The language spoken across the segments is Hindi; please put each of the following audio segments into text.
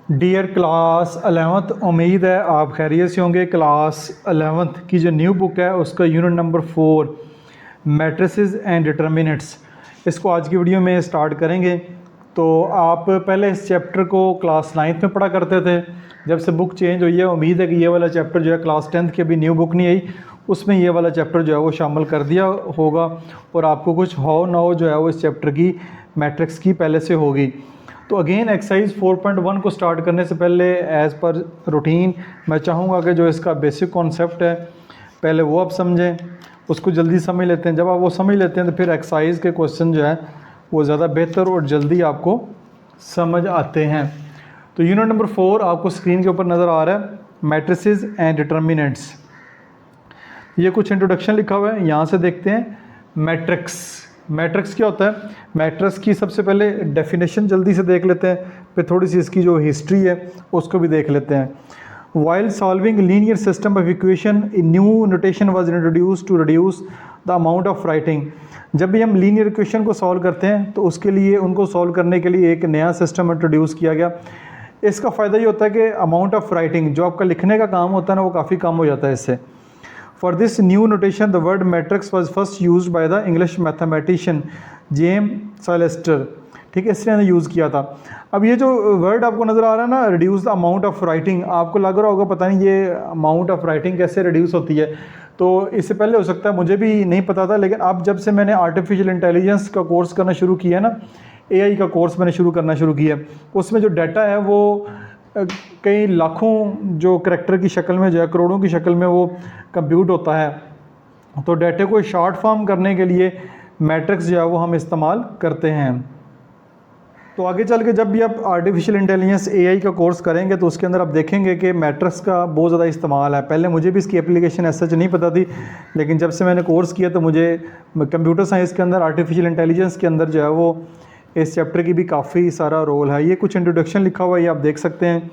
डियर क्लास 11th, उम्मीद है आप खैरियत से होंगे। क्लास 11th की जो न्यू बुक है उसका unit number 4 matrices and determinants, इसको आज की वीडियो में स्टार्ट करेंगे। तो आप पहले इस चैप्टर को क्लास 9th में पढ़ा करते थे। जब से बुक चेंज हुई है, उम्मीद है कि ये वाला चैप्टर जो है क्लास 10th की अभी न्यू बुक नहीं आई, उसमें ये वाला चैप्टर जो है वो शामिल कर दिया होगा और आपको कुछ हो ना हो जो है वो इस चैप्टर की मैट्रिक्स की पहले से होगी। तो अगेन एक्सरसाइज 4.1 को स्टार्ट करने से पहले एज़ पर रूटीन मैं चाहूँगा कि जो इसका बेसिक कॉन्सेप्ट है पहले वो आप समझें, उसको जल्दी समझ लेते हैं। जब आप वो समझ लेते हैं तो फिर एक्सरसाइज के क्वेश्चन जो है वो ज़्यादा बेहतर और जल्दी आपको समझ आते हैं। तो यूनिट नंबर 4 आपको स्क्रीन के ऊपर नज़र आ रहा है, मैट्रिसेस एंड डिटर्मिनेंट्स। ये कुछ इंट्रोडक्शन लिखा हुआ है, यहाँ से देखते हैं। मैट्रिक्स क्या होता है? मैट्रिक्स की सबसे पहले डेफिनेशन जल्दी से देख लेते हैं, फिर थोड़ी सी इसकी जो हिस्ट्री है उसको भी देख लेते हैं। While solving linear system of equation, new notation was introduce to reduce the amount of writing. जब भी हम लीनियर इक्वेशन को सॉल्व करते हैं तो उसके लिए, उनको सॉल्व करने के लिए एक नया सिस्टम इंट्रोड्यूस किया गया। इसका फ़ायदा ये होता है कि अमाउंट ऑफ राइटिंग, जो आपका लिखने का काम होता है ना, वो काफ़ी कम हो जाता है इससे। For this new notation, the word matrix was first used by the English mathematician James Sylvester. ठीक है, इसने यूज़ किया था। अब ये जो वर्ड आपको नज़र आ रहा है ना, reduce the amount of writing, आपको लग रहा होगा पता नहीं ये अमाउंट ऑफ राइटिंग कैसे रिड्यूस होती है। तो इससे पहले हो सकता है मुझे भी नहीं पता था, लेकिन अब जब से मैंने आर्टिफिशियल इंटेलिजेंस का कोर्स करना शुरू किया ना, AI का कोर्स मैंने करना शुरू किया, उसमें जो डाटा है वो कई लाखों जो करैक्टर की शक्ल में, जो है करोड़ों की शक्ल में वो कंप्यूट होता है। तो डाटे को शॉर्ट फॉर्म करने के लिए मैट्रिक्स जो है वो हम इस्तेमाल करते हैं। तो आगे चल के जब भी आप आर्टिफिशियल इंटेलिजेंस AI का कोर्स करेंगे तो उसके अंदर आप देखेंगे कि मैट्रिक्स का बहुत ज़्यादा इस्तेमाल है। पहले मुझे भी इसकी एप्लीकेशन ऐसा नहीं पता थी, लेकिन जब से मैंने कोर्स किया तो मुझे कंप्यूटर साइंस के अंदर, आर्टिफिशियल इंटेलिजेंस के अंदर जो है वो इस चैप्टर की भी काफ़ी सारा रोल है। ये कुछ इंट्रोडक्शन लिखा हुआ है, ये आप देख सकते हैं।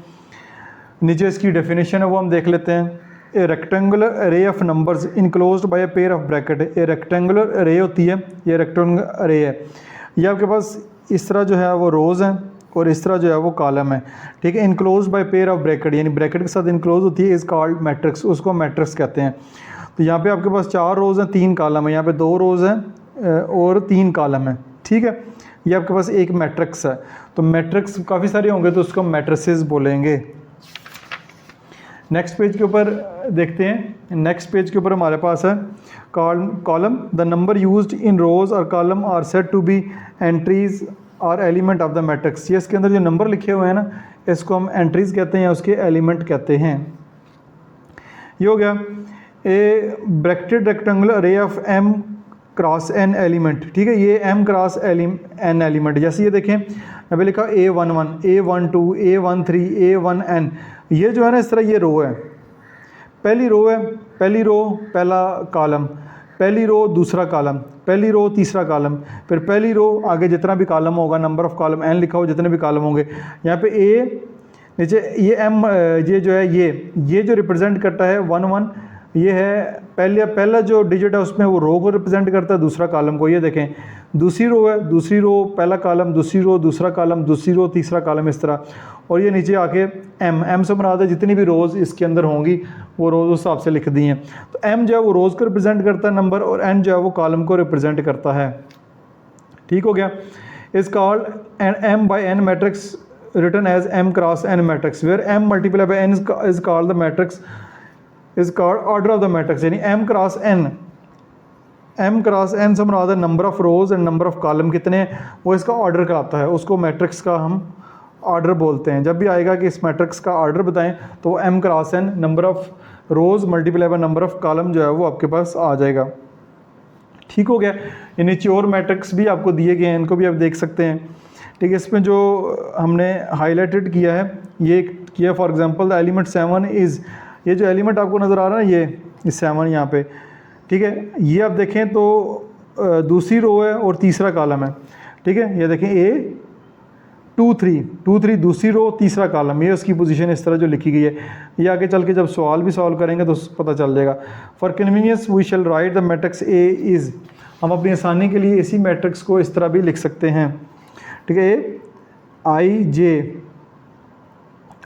नीचे इसकी डेफिनेशन है वो हम देख लेते हैं। ए रेक्टेंगुलर अरे of numbers enclosed bye a pair of bracket. A rectangular अरे होती है, ये रेक्टेंगुलर अरे है। ये आपके पास इस तरह जो है वो रोज़ हैं और इस तरह जो है वो कॉलम है। ठीक है, enclosed bye pair of bracket, यानी ब्रैकेट के साथ इनक्लोज होती है, इज़ कॉल्ड मैट्रिक्स, उसको मैट्रिक्स कहते हैं। तो यहाँ पे आपके पास 4 रोज़ हैं, 3 कॉलम है, यहाँ पे 2 रोज़ हैं और 3 कॉलम है। ठीक है, ये आपके पास एक मैट्रिक्स है। तो मैट्रिक्स काफ़ी सारे होंगे तो उसको मैट्रिसेस बोलेंगे। नेक्स्ट पेज के ऊपर देखते हैं। नेक्स्ट पेज के ऊपर हमारे पास है column. The number used in rows और column are said to be entries और एलिमेंट ऑफ द मैट्रिक्स। ये इसके अंदर जो नंबर लिखे हुए हैं ना, इसको हम एंट्रीज कहते हैं या उसके एलिमेंट कहते हैं। ये हो गया ए ब्रैकेटेड रेक्टेंगुलर अरे of M cross N element. ठीक है, ये M क्रॉस N एलिमेंट। जैसे ये देखें, अभी लिखा A11, A12, A13, A1N। ये जो है ना, इस तरह ये रो है, पहली रो है, पहली रो पहला कॉलम, पहली रो दूसरा कॉलम, पहली रो तीसरा कॉलम, फिर पहली रो आगे जितना भी कॉलम होगा, नंबर ऑफ कॉलम N लिखा हो, जितने भी कॉलम होंगे। यहाँ पे A नीचे ये M, ये जो है ये जो रिप्रेजेंट करता है 1 1, ये है पहला जो डिजिट है उसमें वो रो को रिप्रेजेंट करता है, दूसरा कॉलम को। ये देखें, दूसरी रो है, दूसरी रो पहला कॉलम, दूसरी रो दूसरा कॉलम, दूसरी रो तीसरा कॉलम, इस तरह। और ये नीचे आके M से मुराद है जितनी भी रोज़ इसके अंदर होंगी वो रोज़ उस हिसाब से लिख दी हैं। तो M जो है वो रोज़ को रिप्रेजेंट करता है नंबर, और N जो है वो कॉलम को रिप्रेजेंट करता है। ठीक हो गया। Is called M by N matrix written as M cross N matrix, where M multiply by N is called the matrix is called order of the matrix. यानी M क्रॉस N से मुराद है number of rows and number of column कितने हैं, वो इसका ऑर्डर कराता है, उसको मैट्रिक्स का हम ऑर्डर बोलते हैं। जब भी आएगा कि इस मैट्रिक्स का ऑर्डर बताएं तो वो M cross N, number of rows multiply by number of column जो है वो आपके पास आ जाएगा। ठीक हो गया। ये नीचे और मैट्रिक्स भी आपको दिए गए हैं, इनको भी आप देख सकते हैं। ठीक है, इसमें जो हमने हाईलाइटेड किया है, ये किया for example the element 7 is, ये जो एलिमेंट आपको नज़र आ रहा है ना, ये 7 यहाँ पे। ठीक है, ये आप देखें तो दूसरी रो है और तीसरा कॉलम है। ठीक है, ये देखें A2 3 दूसरी रो तीसरा कॉलम, ये उसकी पोजीशन इस तरह जो लिखी गई है। ये आगे चल के जब सवाल भी सॉल्व करेंगे तो पता चल जाएगा। For convenience we shall write the matrix A is, हम अपनी आसानी के लिए इसी मैट्रिक्स को इस तरह भी लिख सकते हैं। ठीक है, A I J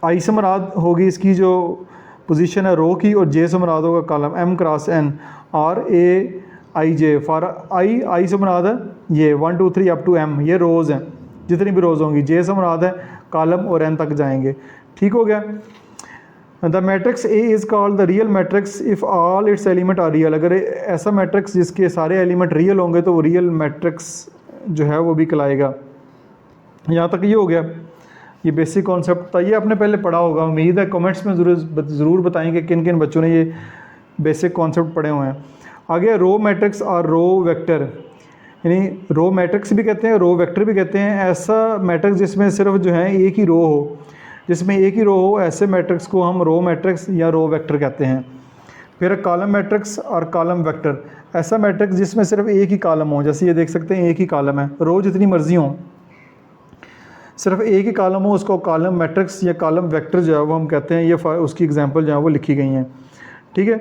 आई से मुराद होगी इसकी जो पोजीशन है रो की, और जे से मुराद होगा column M cross N are A I J. For I से मुराद है ये 1 2 3 अप टू एम, ये रोज़ हैं जितनी भी रोज़ होंगी। जे से मुराद है कॉलम और एन तक जाएंगे। ठीक हो गया। The matrix A is called the real matrix if all its element are real. अगर ऐसा मैट्रिक्स जिसके सारे एलिमेंट रियल होंगे तो वो रियल मैट्रिक्स जो है वो भी कहलाएगा। यहाँ तक ये हो गया, ये बेसिक कॉन्सेप्ट था, ये आपने पहले पढ़ा होगा। उम्मीद है कमेंट्स में ज़रूर बताएंगे किन किन बच्चों ने ये बेसिक कॉन्सेप्ट पढ़े हुए हैं। आगे रो मैट्रिक्स और रो वेक्टर, यानी रो मैट्रिक्स भी कहते हैं, रो वेक्टर भी कहते हैं। ऐसा मैट्रिक्स जिसमें सिर्फ जो है एक ही रो हो, जिसमें एक ही रो हो, ऐसे मैट्रिक्स को हम रो मैट्रिक्स या रो वेक्टर कहते हैं। फिर कॉलम मैट्रिक्स और कॉलम वेक्टर, ऐसा मैट्रिक्स जिसमें सिर्फ एक ही कॉलम हो, जैसे ये देख सकते हैं एक ही कॉलम है, रो जितनी मर्जी हो, सिर्फ एक ही कॉलम हो, उसको कॉलम मैट्रिक्स या कॉलम वेक्टर जो है वो हम कहते हैं। ये उसकी एग्जांपल जो है वो लिखी गई हैं। ठीक है,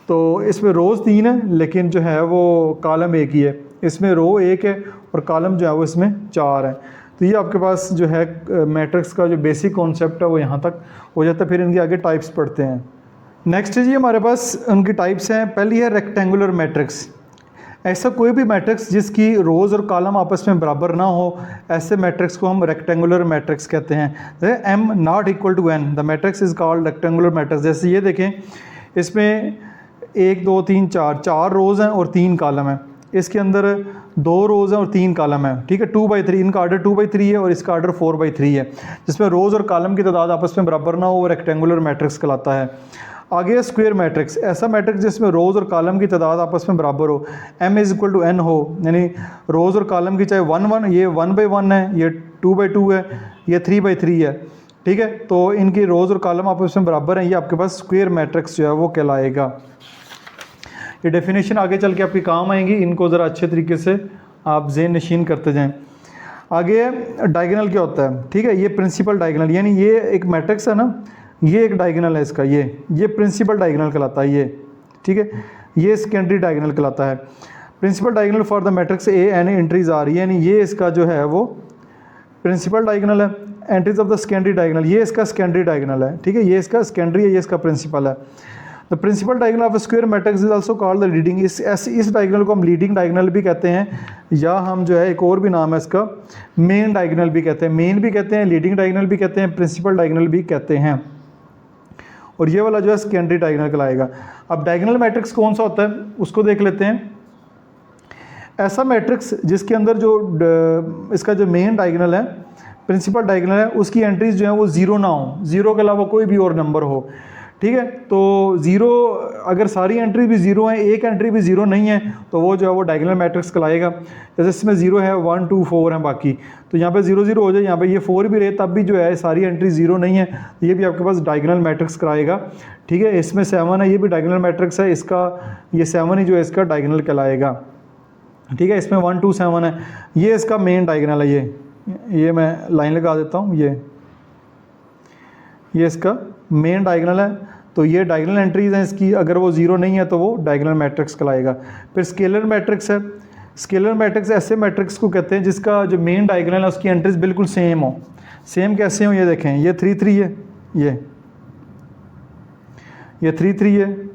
तो इसमें रोज़ 3 है लेकिन जो है वो कॉलम एक ही है। इसमें रो 1 है और कॉलम जो है वो इसमें 4 है। तो ये आपके पास जो है मैट्रिक्स का जो बेसिक कॉन्सेप्ट है वो यहाँ तक हो जाता है। फिर इनके आगे टाइप्स पढ़ते हैं। नेक्स्ट है जी हमारे पास उनकी टाइप्स हैं। पहली है रेक्टेंगुलर मैट्रिक्स। ऐसा कोई भी मैट्रिक्स जिसकी रोज़ और कॉलम आपस में बराबर ना हो, ऐसे मैट्रिक्स को हम रेक्टेंगुलर मैट्रिक्स कहते हैं। M not equal to N, the matrix is called rectangular matrix. जैसे ये देखें, इसमें 1 2 3 4 रोज़ हैं और 3 कॉलम हैं। इसके अंदर 2 रोज़ हैं और 3 कॉलम हैं। ठीक है, 2/3, इनका आर्डर 2/3 है और इसका आर्डर 4/3 है। जिसमें रोज़ और कॉलम की तादाद आपस में बराबर ना हो, वो रेक्टेंगुलर मैट्रिक्स कहलाता है। आगे स्क्वायर मैट्रिक्स, ऐसा मैट्रिक्स जिसमें रोज़ और कॉलम की तादाद आपस में बराबर हो, m is equal to n हो, यानी रोज़ और कॉलम की चाहे 1 1, ये 1/1 है, ये 2/2 है, ये 3/3 है। ठीक है, तो इनकी रोज़ और कॉलम आपस में बराबर हैं, ये आपके पास स्क्वायर मैट्रिक्स जो है वो कहलाएगा। ये डेफिनेशन आगे चल के आपके काम आएंगी, इनको ज़रा अच्छे तरीके से आप ज़हन नशीन करते जाएँ। आगे डायगोनल क्या होता है। ठीक है, ये प्रिंसिपल डायगोनल, यानी ये एक मैट्रिक्स है ना, ये एक डायगोनल है इसका, ये प्रिंसिपल डायगोनल कहलाता है ये। ठीक है, ये सेकेंडरी डायगोनल कहलाता है। Principal diagonal for the matrix A N entries आ रही है, यानी ये इसका जो है वो प्रिंसिपल डायगोनल है। Entries of the secondary diagonal, ये इसका सेकेंडरी डायगोनल है। ठीक है, ये इसका सेकेंडरी है, ये इसका प्रिंसिपल है। The principal diagonal of square matrix is also called the leading. इस डायगोनल को हम लीडिंग डायगोनल भी कहते हैं, या हम जो है एक और भी नाम है इसका मेन डायगोनल भी कहते हैं। मेन भी कहते हैं, लीडिंग डायगोनल भी कहते हैं, प्रिंसिपल डायगोनल भी कहते हैं। और ये वाला जो है सेकेंडरी डायगोनल कहलाएगा। अब डायगोनल मैट्रिक्स कौन सा होता है उसको देख लेते हैं। ऐसा मैट्रिक्स जिसके अंदर जो इसका जो मेन डायगोनल है, प्रिंसिपल डायगोनल है, उसकी एंट्रीज जो है वो 0 ना हो, 0 के अलावा कोई भी और नंबर हो। ठीक है, तो 0 अगर सारी एंट्री भी 0 हैं, एक एंट्री भी 0 नहीं है, तो वो जो है वो डायगोनल मैट्रिक्स कहलाएगा। जैसे इसमें 0 है, 1 2 4 हैं बाकी, तो यहाँ पे 0 0 हो जाए, यहाँ पे ये 4 भी रहे तब भी जो है सारी एंट्री 0 नहीं है, तो ये भी आपके पास डायगोनल मैट्रिक्स कराएगा। ठीक है, इसमें 7 है, ये भी डायगोनल मैट्रिक्स है, इसका ये 7 ही जो है इसका डायगोनल कहलाएगा। ठीक है, इसमें 1 2 7 है, ये इसका मेन डायगोनल है। ये मैं लाइन लगा देता हूँ, ये इसका मेन डायगोनल है। तो ये डायगोनल एंट्रीज हैं इसकी, अगर वो 0 नहीं है तो वो डायगोनल मैट्रिक्स कहलाएगा। फिर स्केलर मैट्रिक्स है। स्केलर मैट्रिक्स ऐसे मैट्रिक्स को कहते हैं जिसका जो मेन डायगोनल है उसकी एंट्रीज बिल्कुल सेम हो। सेम कैसे हो, ये देखें, ये 3 3 है, ये 3 3 है,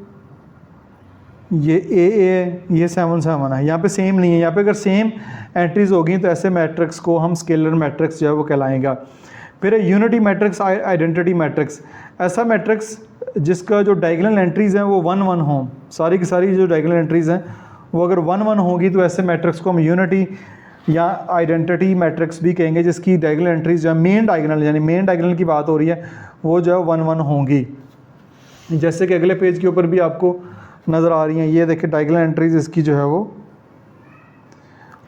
ये ए है, ये 7 7 है। यहाँ पे सेम नहीं है। यहाँ पे अगर सेम एंट्रीज होगी तो ऐसे मैट्रिक्स को हम स्केलर मैट्रिक्स जो है वो कहलाएगा। फिर यूनिटी मैट्रिक्स, आइडेंटिटी मैट्रिक्स, ऐसा मैट्रिक्स जिसका जो डायगोनल एंट्रीज हैं वो 1 1 हों, सारी की सारी जो डायगोनल एंट्रीज हैं वो अगर 1 1 होगी तो ऐसे मैट्रिक्स को हम यूनिटी या आइडेंटिटी मैट्रिक्स भी कहेंगे, जिसकी डायगोनल एंट्रीज जो है मेन डायगोनल, यानी मेन डायगोनल की बात हो रही है, वो जो है 1 1 होंगी। जैसे कि अगले पेज के ऊपर भी आपको नज़र आ रही हैं, ये देखिए डायगोनल एंट्रीज इसकी जो है वो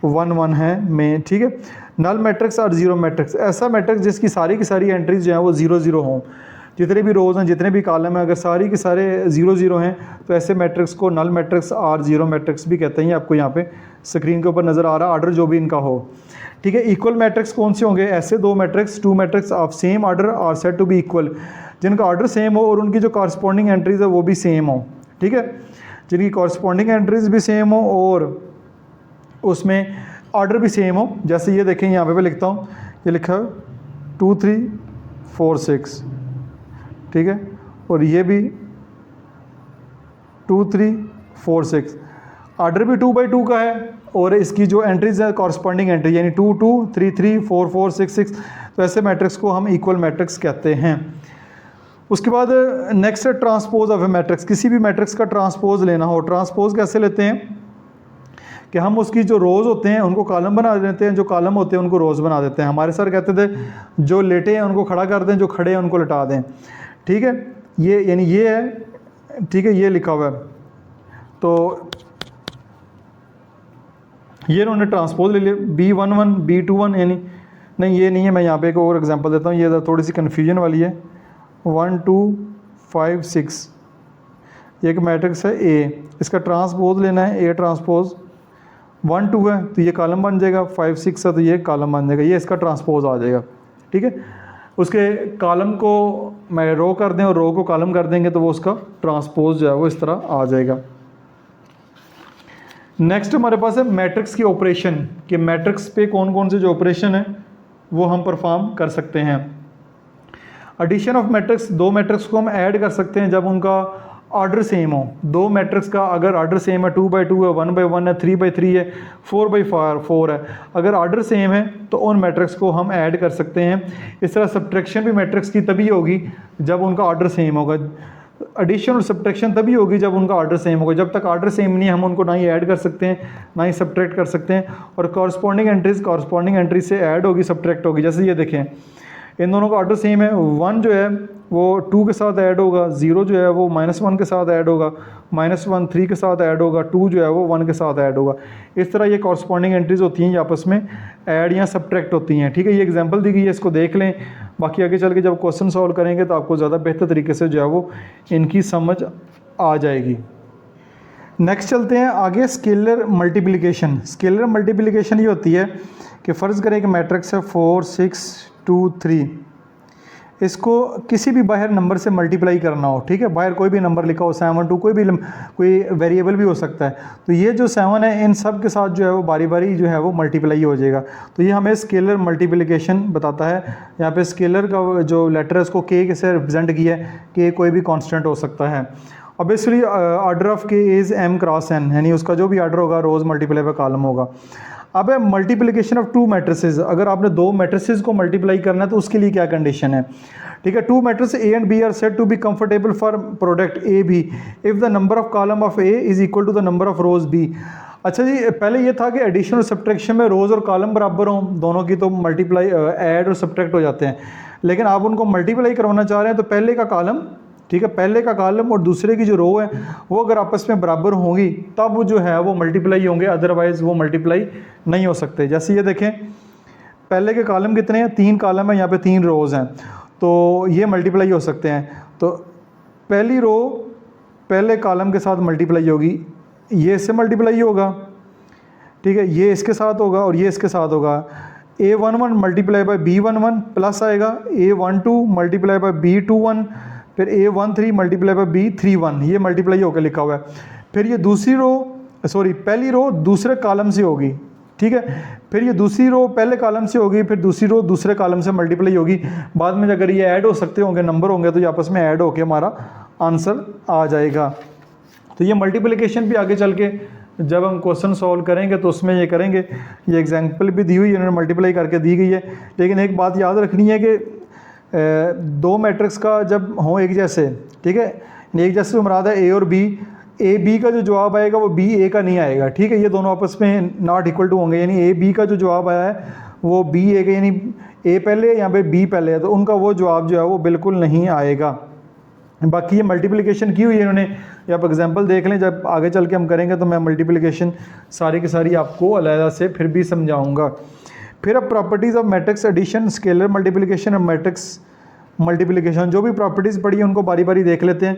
1 1 है मेन। ठीक है, नल मैट्रिक्स और जीरो मैट्रिक्स, ऐसा मैट्रिक्स जिसकी सारी की सारी एंट्रीज जो हैं वो 0 0 हों, जितने भी रोज़ हैं, जितने भी कॉलम हैं, अगर सारी के सारे 0 0 हैं तो ऐसे मैट्रिक्स को नल मैट्रिक्स और जीरो मैट्रिक्स भी कहते हैं। आपको यहाँ पे स्क्रीन के ऊपर नज़र आ रहा है आर्डर जो भी इनका हो। ठीक है, इक्वल मैट्रिक्स कौन से होंगे, ऐसे 2 matrix, 2 matrix of same order और सेट टू बी इक्वल, जिनका आर्डर सेम हो और उनकी जो कॉरस्पॉन्डिंग एंट्रीज है वो भी सेम हो। ठीक है, जिनकी कॉरस्पॉन्डिंग एंट्रीज भी सेम हो और उसमें आर्डर भी सेम हो। जैसे ये देखें, यहाँ पे लिखता हूँ, ये लिखा है 2 3 4 6, ठीक है, और ये भी 2 3 4 6, आर्डर भी 2/2 का है और इसकी जो एंट्रीज है कॉरस्पॉन्डिंग एंट्री यानी 2 2 3 3 4 4 6 6, तो ऐसे मैट्रिक्स को हम इक्वल मैट्रिक्स कहते हैं। उसके बाद नेक्स्ट है ट्रांसपोज ऑफ ए मैट्रिक्स। किसी भी मैट्रिक्स का ट्रांसपोज लेना हो, ट्रांसपोज कैसे लेते हैं कि हम उसकी जो रोज़ होते हैं उनको कॉलम बना देते हैं, जो कॉलम होते हैं उनको रोज़ बना देते हैं। हमारे सर कहते थे जो लेटे हैं उनको खड़ा कर दें, जो खड़े हैं उनको लटा दें, ठीक है। ये यानी ये है, ठीक है, ये लिखा हुआ है। तो ये उन्होंने ट्रांसपोज ले लिया B11 B21, यानी नहीं ये नहीं है, मैं यहाँ पे एक और एग्जांपल देता हूँ, ये थोड़ी सी कन्फ्यूजन वाली है। 1 2 5 6 ये एक मैट्रिक्स है A, इसका ट्रांसपोज लेना है A ट्रांसपोज 1 2 है तो ये कॉलम बन जाएगा, 5 6 है तो ये कॉलम बन जाएगा, ये इसका ट्रांसपोज आ जाएगा, ठीक है। उसके कॉलम को मैं रो कर दें और रो को कॉलम कर देंगे तो वो उसका ट्रांसपोज जो है वो इस तरह आ जाएगा। नेक्स्ट हमारे पास है मैट्रिक्स की ऑपरेशन, कि मैट्रिक्स पे कौन कौन से जो ऑपरेशन है वो हम परफॉर्म कर सकते हैं। एडिशन ऑफ मैट्रिक्स, दो मैट्रिक्स को हम ऐड कर सकते हैं जब उनका ऑर्डर सेम हो। दो मैट्रिक्स का अगर ऑर्डर सेम है 2/2 है, 1/1 है, 3/3 है, 4/4 है, अगर ऑर्डर सेम है तो उन मैट्रिक्स को हम ऐड कर सकते हैं। इस तरह सब्ट्रैक्शन भी मैट्रिक्स की तभी होगी जब उनका ऑर्डर सेम होगा, एडिशन और सब्ट्रैक्शन तभी होगी जब उनका ऑर्डर सेम होगा। जब तक ऑर्डर सेम नहीं है हम उनको ना ही ऐड कर सकते हैं ना ही सब्ट्रैक्ट कर सकते हैं। और कॉरस्पॉन्डिंग एंट्रीज से ऐड होगी सब्ट्रैक्ट होगी। जैसे ये देखें इन दोनों का ऑर्डर सेम है, 1 जो है वो 2 के साथ ऐड होगा, 0 जो है वो -1 के साथ ऐड होगा, -1 3 के साथ ऐड होगा, 2 जो है वो 1 के साथ ऐड होगा। इस तरह ये कॉरस्पॉन्डिंग एंट्रीज होती हैं, ये आपस में ऐड या सब्ट्रैक्ट होती हैं, ठीक है। ये एग्जांपल दी गई है, इसको देख लें, बाकी आगे चल के जब क्वेश्चन सॉल्व करेंगे तो आपको ज़्यादा बेहतर तरीके से जो है वो इनकी समझ आ जाएगी। नेक्स्ट चलते हैं आगे, स्केलर मल्टीप्लिकेशन। स्केलर मल्टीप्लिकेशन ये होती है कि फ़र्ज़ करें कि मैट्रिक्स है 4 6 2 3, इसको किसी भी बाहर नंबर से मल्टीप्लाई करना हो, ठीक है, बाहर कोई भी नंबर लिखा हो 7 2, कोई वेरिएबल भी हो सकता है, तो ये जो 7 है इन सब के साथ जो है वो बारी बारी जो है वो मल्टीप्लाई हो जाएगा। तो ये हमें स्केलर मल्टीप्लिकेशन बताता है। यहाँ पे स्केलर का जो लेटर है उसको के से रिप्रेजेंट किया है, के कोई भी कांस्टेंट हो सकता है। ऑब्वियसली ऑर्डर ऑफ के इज़ m क्रॉस n, यानी उसका जो भी ऑर्डर होगा रोज़ मल्टीप्लाई बाय कॉलम होगा। अब है मल्टीप्लिकेशन ऑफ टू मैट्रिसेस, अगर आपने दो मैट्रिसेस को मल्टीप्लाई करना है तो उसके लिए क्या कंडीशन है, ठीक है। Two matrix A and B are said to be comfortable for product A B if the number of column of A is equal to the number of rows B। अच्छा जी, पहले ये था कि एडिशन और सब्ट्रैक्शन में रोज़ और कॉलम बराबर हों दोनों की, तो मल्टीप्लाई ऐड और सब्ट्रैक्ट हो जाते हैं। लेकिन आप उनको मल्टीप्लाई करवाना चाह रहे हैं तो पहले का कॉलम, ठीक है, पहले का कॉलम और दूसरे की जो रो है वो अगर आपस में बराबर होंगी तब वो जो है वो मल्टीप्लाई होंगे, अदरवाइज़ वो मल्टीप्लाई नहीं हो सकते। जैसे ये देखें पहले के कॉलम कितने हैं, 3 कॉलम है, यहाँ पे 3 रोज़ हैं, तो ये मल्टीप्लाई हो सकते हैं। तो पहली रो पहले कॉलम के साथ मल्टीप्लाई होगी, ये इससे मल्टीप्लाई होगा, ठीक है, ये इसके साथ होगा और ये इसके साथ होगा। A11 multiply by B11 plus आएगा, A12 मल्टीप्लाई बाय B21, फिर A13 मल्टीप्लाई बाय B31, ये मल्टीप्लाई होकर लिखा हुआ है। फिर ये दूसरी रो पहली रो दूसरे कॉलम से होगी, ठीक है, फिर ये दूसरी रो पहले कॉलम से होगी, फिर दूसरी रो दूसरे कॉलम से मल्टीप्लाई होगी। बाद में अगर ये ऐड हो सकते होंगे, नंबर होंगे, तो ये आपस में ऐड होके हमारा आंसर आ जाएगा। तो ये मल्टीप्लिकेशन भी आगे चल के जब हम क्वेश्चन सॉल्व करेंगे तो उसमें ये करेंगे। ये एग्जांपल भी दी हुई है, इन्होंने मल्टीप्लाई करके दी गई है। लेकिन एक बात याद रखनी है कि दो मैट्रिक्स का जब हों एक जैसे, ठीक है, एक जैसे तो मुराद है A और B, A B का जो जवाब आएगा वो B A का नहीं आएगा, ठीक है, ये दोनों आपस में नॉट इक्वल टू होंगे, यानी A B का जो जवाब आया है वो B A का, यानी A पहले यहाँ पे B पहले है, तो उनका वो जवाब जो है वो बिल्कुल नहीं आएगा। बाकी ये मल्टीप्लिकेशन की हुई है इन्होंने, ये आप एग्जांपल देख लें, जब आगे चल के हम करेंगे तो मैं मल्टीप्लिकेशन सारी की सारी आपको अलग से फिर भी समझाऊँगा। फिर अब properties of matrix addition, scalar multiplication और मैट्रिक्स मल्टीप्लिकेशन, जो भी प्रॉपर्टीज़ पढ़ी है उनको बारी बारी देख लेते हैं।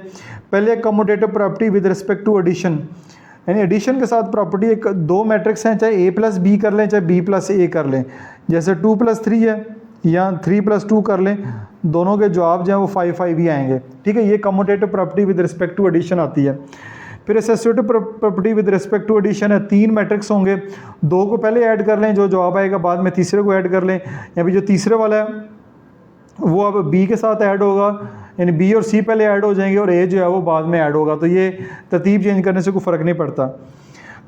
पहले एक commutative property with respect to addition, यानी एडिशन के साथ प्रॉपर्टी, एक दो मैट्रिक्स हैं, चाहे A प्लस B कर लें चाहे B प्लस A कर लें, जैसे 2 + 3 है या 3 + 2 कर लें, दोनों के जवाब जो हैं वो 5 5 ही आएंगे, ठीक है। ये commutative property with respect to addition आती है। फिर associative property with respect to addition है, 3 मैट्रिक्स होंगे, 2 को पहले ऐड कर लें, जो जवाब आएगा बाद में तीसरे को ऐड कर लें, या फिर जो तीसरे वाला है वो अब B के साथ ऐड होगा, यानी बी और सी पहले ऐड हो जाएंगे और ए जो है वो बाद में ऐड होगा, तो ये तरतीब चेंज करने से कोई फ़र्क नहीं पड़ता।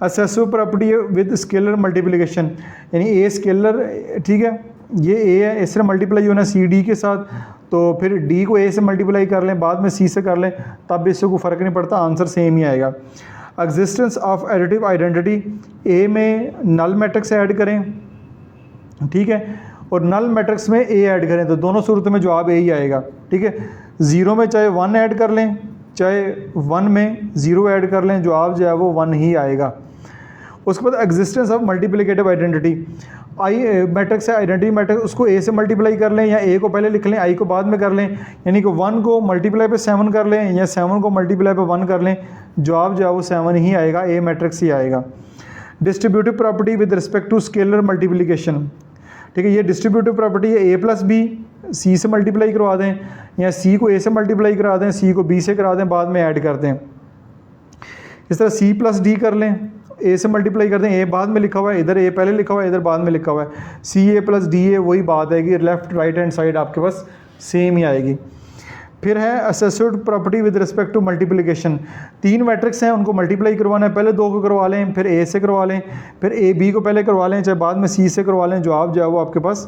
असेसिव प्रॉपर्टी विद स्केलर मल्टीप्लिकेशन, यानी ए स्केलर, ठीक है, ये ए है, इससे मल्टीप्लाई होना सी डी के साथ, तो फिर डी को ए से मल्टीप्लाई कर लें, बाद में सी से कर लें, तब भी इससे कोई फ़र्क नहीं पड़ता, आंसर सेम ही आएगा। एग्जिस्टेंस ऑफ एडिटिव आइडेंटिटी, ए में नल मैट्रिक्स ऐड करें, ठीक है, और नल मैट्रिक्स में ए ऐड करें, तो दोनों सूरत में जवाब ए ही आएगा, ठीक है। ज़ीरो में चाहे 1 ऐड कर लें, चाहे 1 में 0 ऐड कर लें, जवाब जो है वो 1 ही आएगा। उसके बाद existence of multiplicative identity, I matrix है, आइडेंटिटी मैट्रिक्स, उसको ए से मल्टीप्लाई कर लें या ए को पहले लिख लें, आई को बाद में कर लें, यानी कि 1 को मल्टीप्लाई पे 7 कर लें या 7 को मल्टीप्लाई पे 1 कर लें, जवाब जो है वो 7 ही आएगा, ए मैट्रिक्स ही आएगा। Distributive property with respect to scalar multiplication, ठीक है, ये डिस्ट्रीब्यूटिव प्रॉपर्टी है, ए प्लस बी सी से मल्टीप्लाई करवा दें या सी को ए से मल्टीप्लाई करा दें, सी को बी से करा दें, बाद में ऐड कर दें। इस तरह सी प्लस डी कर लें, ए से मल्टीप्लाई कर दें, ए बाद में लिखा हुआ है, इधर ए पहले लिखा हुआ है, इधर बाद में लिखा हुआ है, सी ए प्लस डी ए, वही बात आएगी, लेफ्ट राइट हैंड साइड आपके पास सेम ही आएगी। फिर है associative property with respect to multiplication, 3 matrix हैं, उनको मल्टीप्लाई करवाना है, पहले 2 को करवा लें, फिर ए से करवा लें, फिर ए बी को पहले करवा लें, चाहे बाद में सी से करवा लें, जवाब जो है वो आपके पास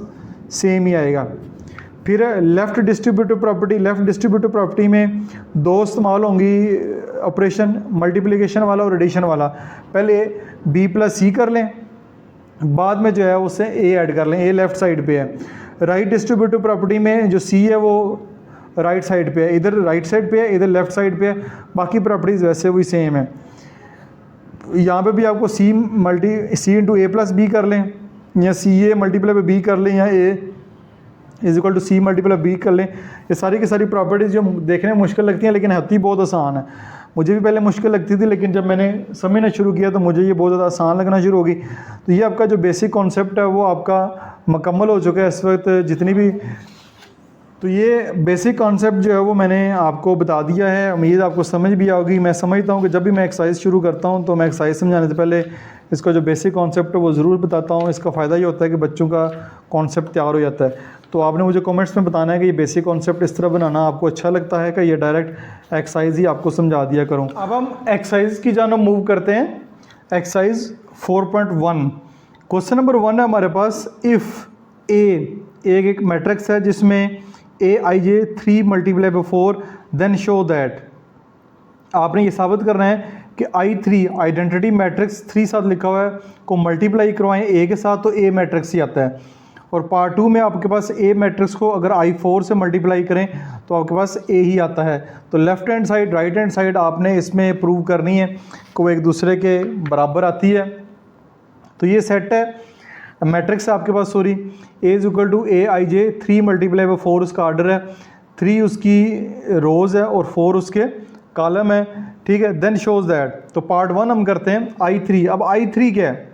सेम ही आएगा। फिर left distributive property, left distributive property में 2 इस्तेमाल होंगी ऑपरेशन, मल्टीप्लिकेशन वाला और एडिशन वाला। पहले बी प्लस सी कर लें, बाद में जो है उससे ए ऐड कर लें, ए लेफ़्ट साइड पे है। राइट डिस्ट्रीब्यूटिव प्रॉपर्टी में जो सी है वो राइट साइड पे है, इधर राइट साइड पे है, इधर लेफ़्ट साइड पे है, बाकी प्रॉपर्टीज़ वैसे वही सेम है। यहाँ पे भी आपको सी इंटू ए प्लस बी कर लें या सी ए मल्टीप्लाई पे बी कर लें या A is equal to C multiply B कर लें, ये सारी की सारी प्रॉपर्टीज़ जो देखने में मुश्किल लगती हैं लेकिन होती बहुत आसान है। मुझे भी पहले मुश्किल लगती थी, लेकिन जब मैंने समझना शुरू किया तो मुझे ये बहुत ज़्यादा आसान लगना शुरू होगी। तो ये आपका जो बेसिक कॉन्सेप्ट है वो आपका मुकम्मल हो चुका है इस वक्त, जितनी भी, तो ये बेसिक कॉन्सेप्ट जो है वो मैंने आपको बता दिया है, उम्मीद आपको समझ भी आओगी। मैं समझता हूँ कि जब भी मैं एक्सरसाइज शुरू करता हूँ तो मैं एक्सरसाइज समझाने से पहले इसका जो बेसिक कॉन्सेप्ट है वो ज़रूर बताता हूँ। इसका फ़ायदा ये होता है कि बच्चों का कॉन्सेप्ट तैयार हो जाता है। तो आपने मुझे कमेंट्स में बताना है कि ये बेसिक कॉन्सेप्ट इस तरह बनाना आपको अच्छा लगता है कि ये डायरेक्ट एक्सरसाइज ही आपको समझा दिया करूँ। अब हम एक्सरसाइज की जानब मूव करते हैं। एक्सरसाइज 4.1 क्वेश्चन नंबर 1 है हमारे पास, इफ़ ए एक मैट्रिक्स है जिसमें A I J 3 multiply by 4 then show that, आपने ये साबित करना है कि I3 आइडेंटिटी मैट्रिक्स 3 साथ लिखा हुआ है को मल्टीप्लाई करवाएं ए के साथ तो ए मैट्रिक्स ही आता है। और पार्ट 2 में आपके पास ए मैट्रिक्स को अगर I4 से मल्टीप्लाई करें तो आपके पास ए ही आता है। तो left hand side right hand side आपने इसमें प्रूव करनी है कि वो एक दूसरे के बराबर आती है। तो ये सेट है मैट्रिक्स है आपके पास, sorry, A is equal to A I J 3 multiply by 4 उसका आर्डर है, 3 उसकी रोज़ है और 4 उसके कॉलम है, ठीक है। देन शोज़ दैट, तो पार्ट 1 हम करते हैं I3। अब I3 क्या है?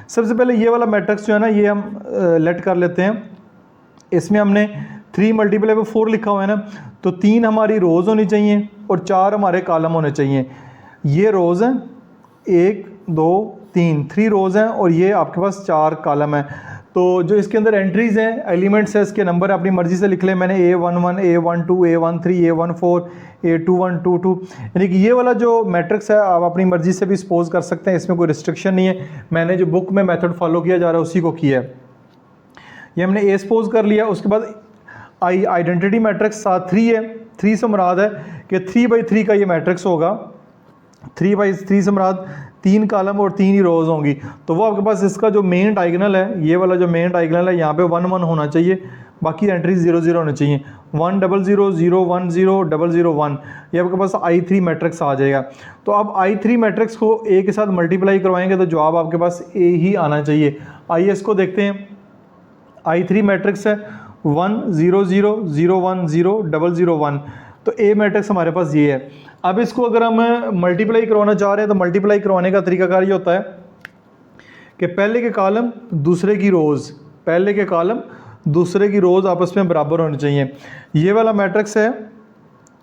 सबसे पहले ये वाला मैट्रिक्स जो है ना ये हम लेट कर लेते हैं। इसमें हमने 3 मल्टीप्लाई बाई 4 लिखा हुआ है ना, तो 3 हमारी रोज़ होनी चाहिए और 4 हमारे कॉलम होने चाहिए। ये रोज़ हैं, 1 2 3 रोज़ हैं और ये आपके पास 4 कॉलम है। तो जो इसके अंदर एंट्रीज़ हैं, एलिमेंट्स है, इसके नंबर अपनी मर्ज़ी से लिख लें। मैंने A11 A12 A13 A14 A21 22, यानी कि ये वाला जो मैट्रिक्स है आप अपनी मर्ज़ी से भी सपोज कर सकते हैं, इसमें कोई रिस्ट्रिक्शन नहीं है। मैंने जो बुक में मेथड फॉलो किया जा रहा है उसी को किया है। ये हमने ए सपोज कर लिया। उसके बाद आइडेंटिटी मैट्रिक्स साथ 3 है, 3 से मुराद है कि 3/3 का ये मैट्रिक्स होगा। 3/3 से मुराद 3 कॉलम और 3 ही रोज़ होंगी। तो वो आपके पास इसका जो मेन डायगोनल है, ये वाला जो मेन डायगोनल है यहाँ पे 1 1 होना चाहिए, बाकी एंट्री 0 0 होनी चाहिए। 1 0 0 0 1 0 0 0 1, ये आपके पास I3 मैट्रिक्स आ जाएगा। तो अब I3 मैट्रिक्स को ए के साथ मल्टीप्लाई करवाएंगे तो जवाब आपके पास ए ही आना चाहिए। आइए इसको देखते हैं। I3 मैट्रिक्स है 1 0 0 0 1 0 0 0 1, तो ए मैट्रिक्स हमारे पास ये है। अब इसको अगर हम मल्टीप्लाई करवाना चाह रहे हैं तो मल्टीप्लाई करवाने का तरीकाकार ये होता है कि पहले के कॉलम दूसरे की रोज़, पहले के कॉलम दूसरे की रोज़ आपस में बराबर होनी चाहिए। ये वाला मैट्रिक्स है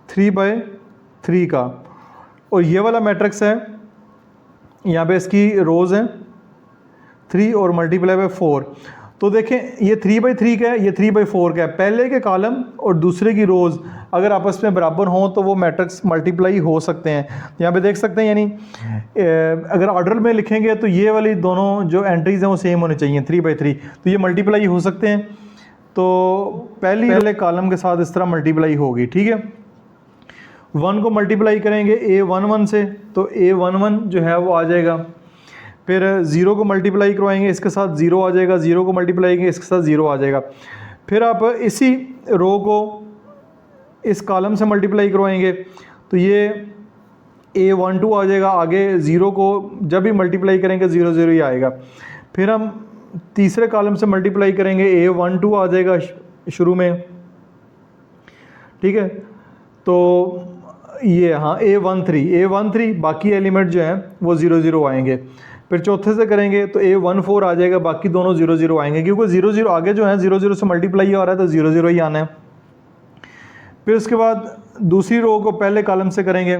3/3 का और ये वाला मैट्रिक्स है, यहाँ पे इसकी रोज़ हैं 3 और मल्टीप्लाई बाई 4। तो देखें ये 3/3 का है, ये 3/4 का है। पहले के कॉलम और दूसरे की रोज़ अगर आपस में बराबर हों तो वो मैट्रिक्स मल्टीप्लाई हो सकते हैं। यहाँ पे देख सकते हैं, यानी अगर ऑर्डर में लिखेंगे तो ये वाली दोनों जो एंट्रीज़ हैं वो सेम होनी चाहिए 3/3, तो ये मल्टीप्लाई हो सकते हैं। तो पहले कॉलम के साथ इस तरह मल्टीप्लाई होगी, ठीक है। 1 को मल्टीप्लाई करेंगे A11 से, तो A11 जो है वो आ जाएगा। फिर 0 को मल्टीप्लाई करवाएंगे, इसके साथ 0 आ जाएगा। 0 को मल्टीप्लाई करेंगे, इसके साथ 0 आ जाएगा। फिर आप इसी रो को इस कॉलम से मल्टीप्लाई करवाएंगे तो ये A12 आ जाएगा। आगे 0 को जब भी मल्टीप्लाई करेंगे 0 0 ही आएगा। फिर हम तीसरे कॉलम से मल्टीप्लाई करेंगे, A12 आ जाएगा शुरू में, ठीक है। तो ये हाँ A13 बाकी एलिमेंट जो हैं वो 0 0 आएंगे। फिर चौथे से करेंगे तो A14 आ जाएगा, बाकी दोनों 0 0 आएंगे, क्योंकि 0 0 आगे जो है 0 0 से मल्टीप्लाई आ रहा है तो 0 0 ही आना है। फिर उसके बाद दूसरी रो को पहले कॉलम से करेंगे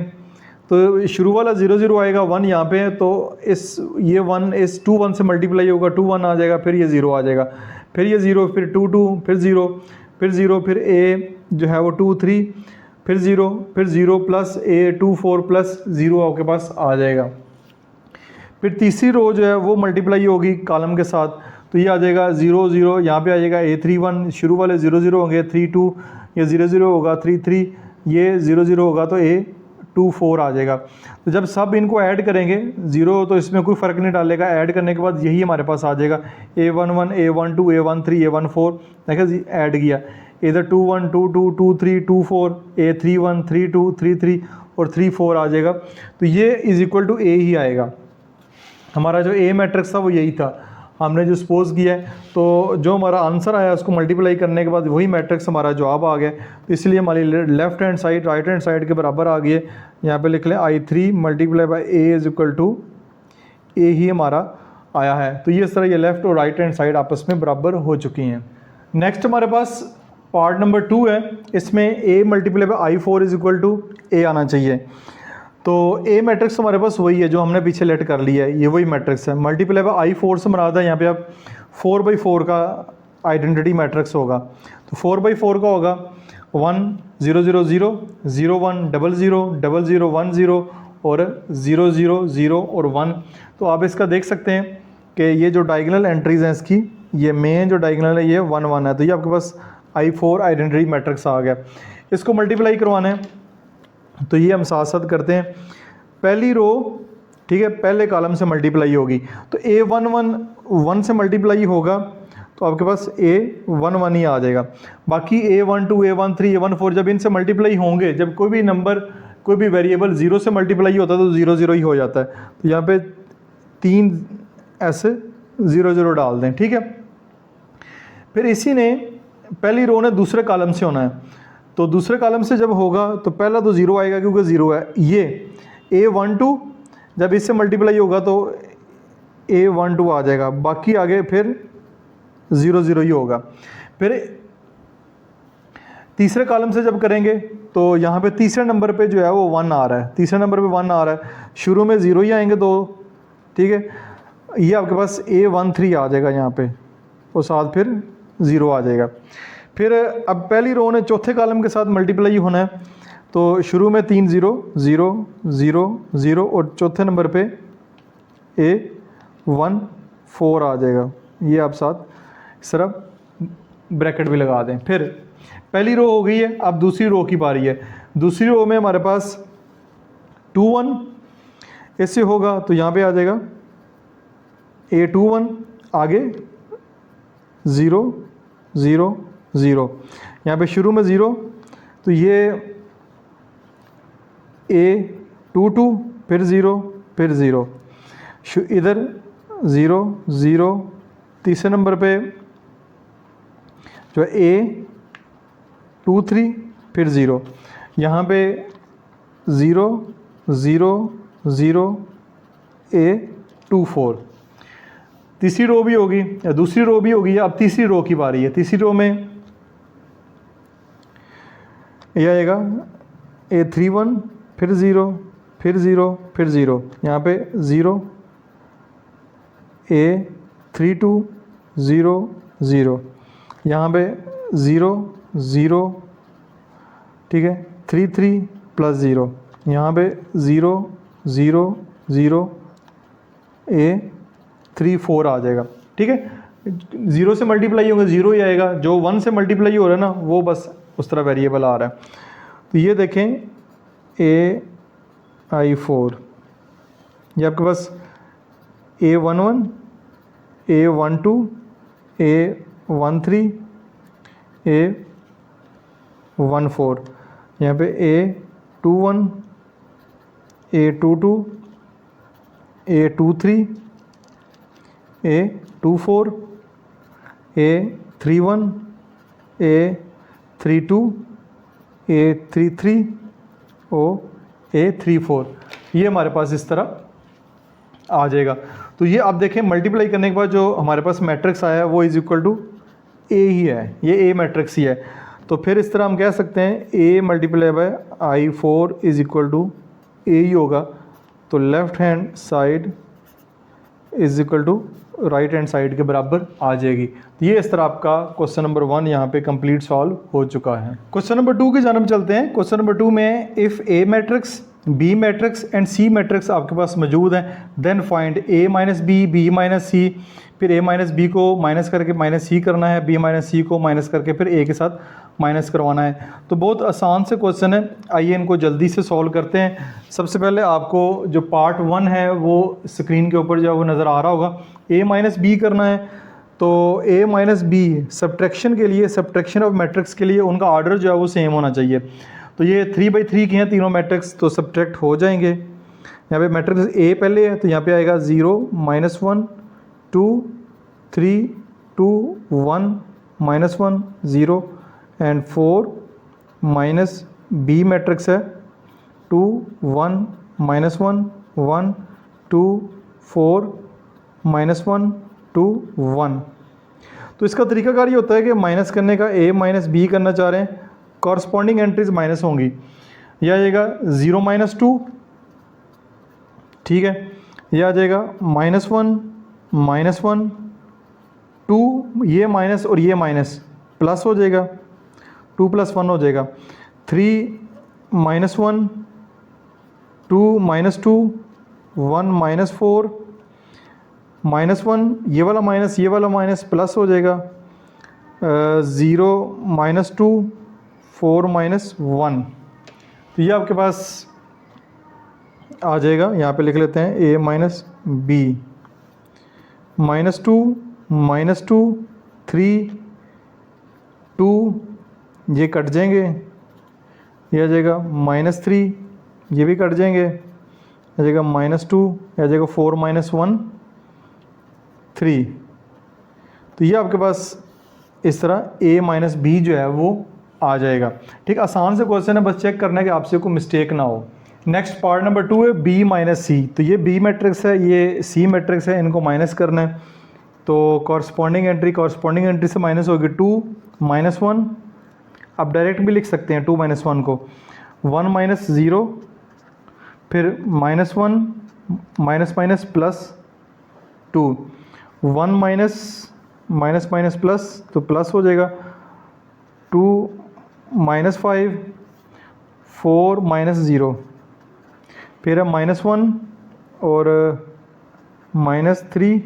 तो शुरू वाला 0 0 आएगा, 1 यहाँ पे है तो ये 1 इस 2 1 से मल्टीप्लाई होगा, 2 1 आ जाएगा, फिर ये 0 आ जाएगा, फिर ये 0, फिर 2 2, फिर 0, फिर 0, फिर A जो है वो 2 3, फिर 0, फिर 0 प्लस A24 प्लस 0 आपके पास आ जाएगा। फिर तीसरी रो जो है वो मल्टीप्लाई होगी कॉलम के साथ, तो ये आ जाएगा 0 0, यहाँ पे आ जाएगा A31, शुरू वाले 0 0 होंगे, 3 2, ये 0 0 होगा, 3 3, ये 0 0 होगा तो A24 आ जाएगा। तो जब सब इनको ऐड करेंगे 0 तो इसमें कोई फ़र्क नहीं डालेगा, ऐड करने के बाद यही हमारे पास आ जाएगा A11 A12 A13 A14, देखा जी ऐड किया, इधर 2 1 2 2 2 3 2 4 A31 3 2 3 3 और 3 4 आ जाएगा। तो ये इज़ इक्वल टू A ही आएगा। हमारा जो A मैट्रिक्स था वो यही था, हमने जो सपोज़ किया है, तो जो हमारा आंसर आया उसको मल्टीप्लाई करने के बाद वही मैट्रिक्स हमारा जवाब आ गया। तो इसलिए हमारी left hand side right hand side के बराबर आ गई है। यहाँ पे लिख लें I3 multiply by A is equal to A ही हमारा आया है। तो ये इस तरह ये लेफ़्ट और राइट हैंड साइड आपस में बराबर हो चुकी हैं। नेक्स्ट हमारे पास पार्ट नंबर 2 है, इसमें A multiply by I4 is equal to A आना चाहिए। तो A मैट्रिक्स हमारे पास वही है जो हमने पीछे लेट कर लिया है, ये वही मैट्रिक्स है। मल्टीप्लाई बाई I4 से मराद है यहाँ पे आप 4/4 का आइडेंटिटी मैट्रिक्स होगा। तो 4/4 का होगा 1 0 0 0 0 1 0 0 0 0 1 0 और 0 0 0 और 1। तो आप इसका देख सकते हैं कि ये जो डायगोनल एंट्रीज़ हैं इसकी, ये मेन जो डायगोनल है ये 1 1 है, तो ये आपके पास I4 आइडेंटिटी मैट्रिक्स आ गया। इसको मल्टीप्लाई करवाना है तो ये हम साथ साथ करते हैं। पहली रो, ठीक है, पहले कॉलम से मल्टीप्लाई होगी, तो A11 1 से मल्टीप्लाई होगा तो आपके पास A11 ही आ जाएगा। बाकी A12 A13 A14 जब इनसे मल्टीप्लाई होंगे, जब कोई भी नंबर कोई भी वेरिएबल 0 से मल्टीप्लाई होता है तो 0 0 ही हो जाता है। तो यहाँ पे 3 ऐसे 0 0 डाल दें, ठीक है। फिर इसी ने पहली रो ने दूसरे कॉलम से होना है, तो दूसरे कॉलम से जब होगा तो पहला तो 0 आएगा क्योंकि 0 है। ये A12 जब इससे मल्टीप्लाई होगा तो A12 आ जाएगा, बाकी आगे फिर 0 0 ही होगा। फिर तीसरे कॉलम से जब करेंगे तो यहाँ पे तीसरे नंबर पे जो है वो 1 आ रहा है, तीसरे नंबर पे 1 आ रहा है, शुरू में 0 ही आएंगे दो, ठीक है। ये आपके पास A13 आ जाएगा यहाँ पे और साथ फिर 0 आ जाएगा। फिर अब पहली रो ने चौथे कॉलम के साथ मल्टीप्लाई होना है, तो शुरू में 3 0 0 0 0 और चौथे नंबर पे A14 आ जाएगा। ये आप साथ इस तरह ब्रैकेट भी लगा दें। फिर पहली रो हो गई है, अब दूसरी रो की बारी है। दूसरी रो में हमारे पास 2 1 ऐसे होगा तो यहाँ पे आ जाएगा A21, आगे 0 0 0, यहाँ पे शुरू में 0 तो ये A22 फिर 0 फिर 0, इधर 0 0, तीसरे नंबर पे जो A23 फिर 0, यहाँ पे 0 0 0 A24। तीसरी रो भी होगी या दूसरी रो भी होगी। अब तीसरी रो की बारी है। तीसरी रो में यह आएगा A31 फिर 0 फिर 0 फिर 0, यहाँ पे 0 A32 0 ज़ीरो, यहाँ पे 0 0, ठीक है, 3 3 प्लस 0, यहाँ पे 0 0 0 A 3 4 आ जाएगा, ठीक है। 0 से मल्टीप्लाई होगा 0 ही आएगा, जो 1 से मल्टीप्लाई हो रहा है ना वो बस उस तरह वेरिएबल आ रहा है। तो ये देखें AI4, ये आपके पास A11 A12 A13 A14, यहाँ पे A21 A22 A23 A24 A31 A32 A33 और A34, ये हमारे पास इस तरह आ जाएगा। तो ये आप देखें मल्टीप्लाई करने के बाद जो हमारे पास मैट्रिक्स आया है वो इज़ इक्वल टू A ही है, ये A मैट्रिक्स ही है। तो फिर इस तरह हम कह सकते हैं A multiply by I4 is equal to A ही होगा। तो left hand side is equal to right hand side के बराबर आ जाएगी। तो ये इस तरह आपका क्वेश्चन नंबर 1 यहाँ पे कंप्लीट सॉल्व हो चुका है। क्वेश्चन नंबर 2 की जानब चलते हैं। क्वेश्चन नंबर 2 में if A matrix B matrix and C matrix आपके पास मौजूद हैं, then find A minus B, B minus C, फिर A माइनस बी को माइनस करके माइनस सी करना है, B माइनस सी को माइनस करके फिर A के साथ माइनस करवाना है। तो बहुत आसान से क्वेश्चन है, आइए इनको जल्दी से सॉल्व करते हैं। सबसे पहले आपको जो पार्ट 1 है वो स्क्रीन के ऊपर जो है वो नज़र आ रहा होगा। A माइनस बी करना है, तो A माइनस बी सब्ट्रैक्शन के लिए, सब्ट्रैक्शन ऑफ मैट्रिक्स के लिए उनका ऑर्डर जो है वो सेम होना चाहिए। तो ये 3/3 की हैं तीनों मैट्रिक्स, तो सब्ट्रैक्ट हो जाएंगे। यहाँ पे मैट्रिक्स A पहले है तो यहाँ पे आएगा 0 -1 2 3 2 1 -1 0 एंड 4 माइनस B मैट्रिक्स है 2 1 -1 1 2 4 -1 2 1। तो इसका तरीकाकार ये होता है कि माइनस करने का A माइनस बी करना चाह रहे हैं, कॉरस्पॉन्डिंग एंट्रीज माइनस होंगी। यह आ जाएगा 0 -2, ठीक है, यह आ जाएगा -1 -1 2, ये माइनस और ये माइनस प्लस हो जाएगा, 2 + 1 हो जाएगा, 3 -1 2 -2 1 -4 -1, ये वाला माइनस प्लस हो जाएगा, 0 -2 4 -1। तो ये आपके पास आ जाएगा। यहाँ पे लिख लेते हैं A माइनस बी, -2 -2 3 2, ये कट जाएंगे, ये आ जाएगा -3, ये भी कट जाएंगे, आ जाएगा -2, आ जाएगा 4 -1 3। तो ये आपके पास इस तरह A माइनस बी जो है वो आ जाएगा। ठीक, आसान से क्वेश्चन है, बस चेक करना है कि आपसे कोई मिस्टेक ना हो। नेक्स्ट पार्ट नंबर 2 है B माइनस सी। तो ये B मैट्रिक्स है, ये C मैट्रिक्स है, इनको माइनस करना है। तो कॉरस्पॉन्डिंग एंट्री से माइनस होगी 2 -1, आप डायरेक्ट भी लिख सकते हैं 2 -1 को, 1 -0, फिर -1 माइनस प्लस 2, 1 माइनस प्लस तो प्लस हो जाएगा, 2 -5 4 -0, फिर है -1 और -3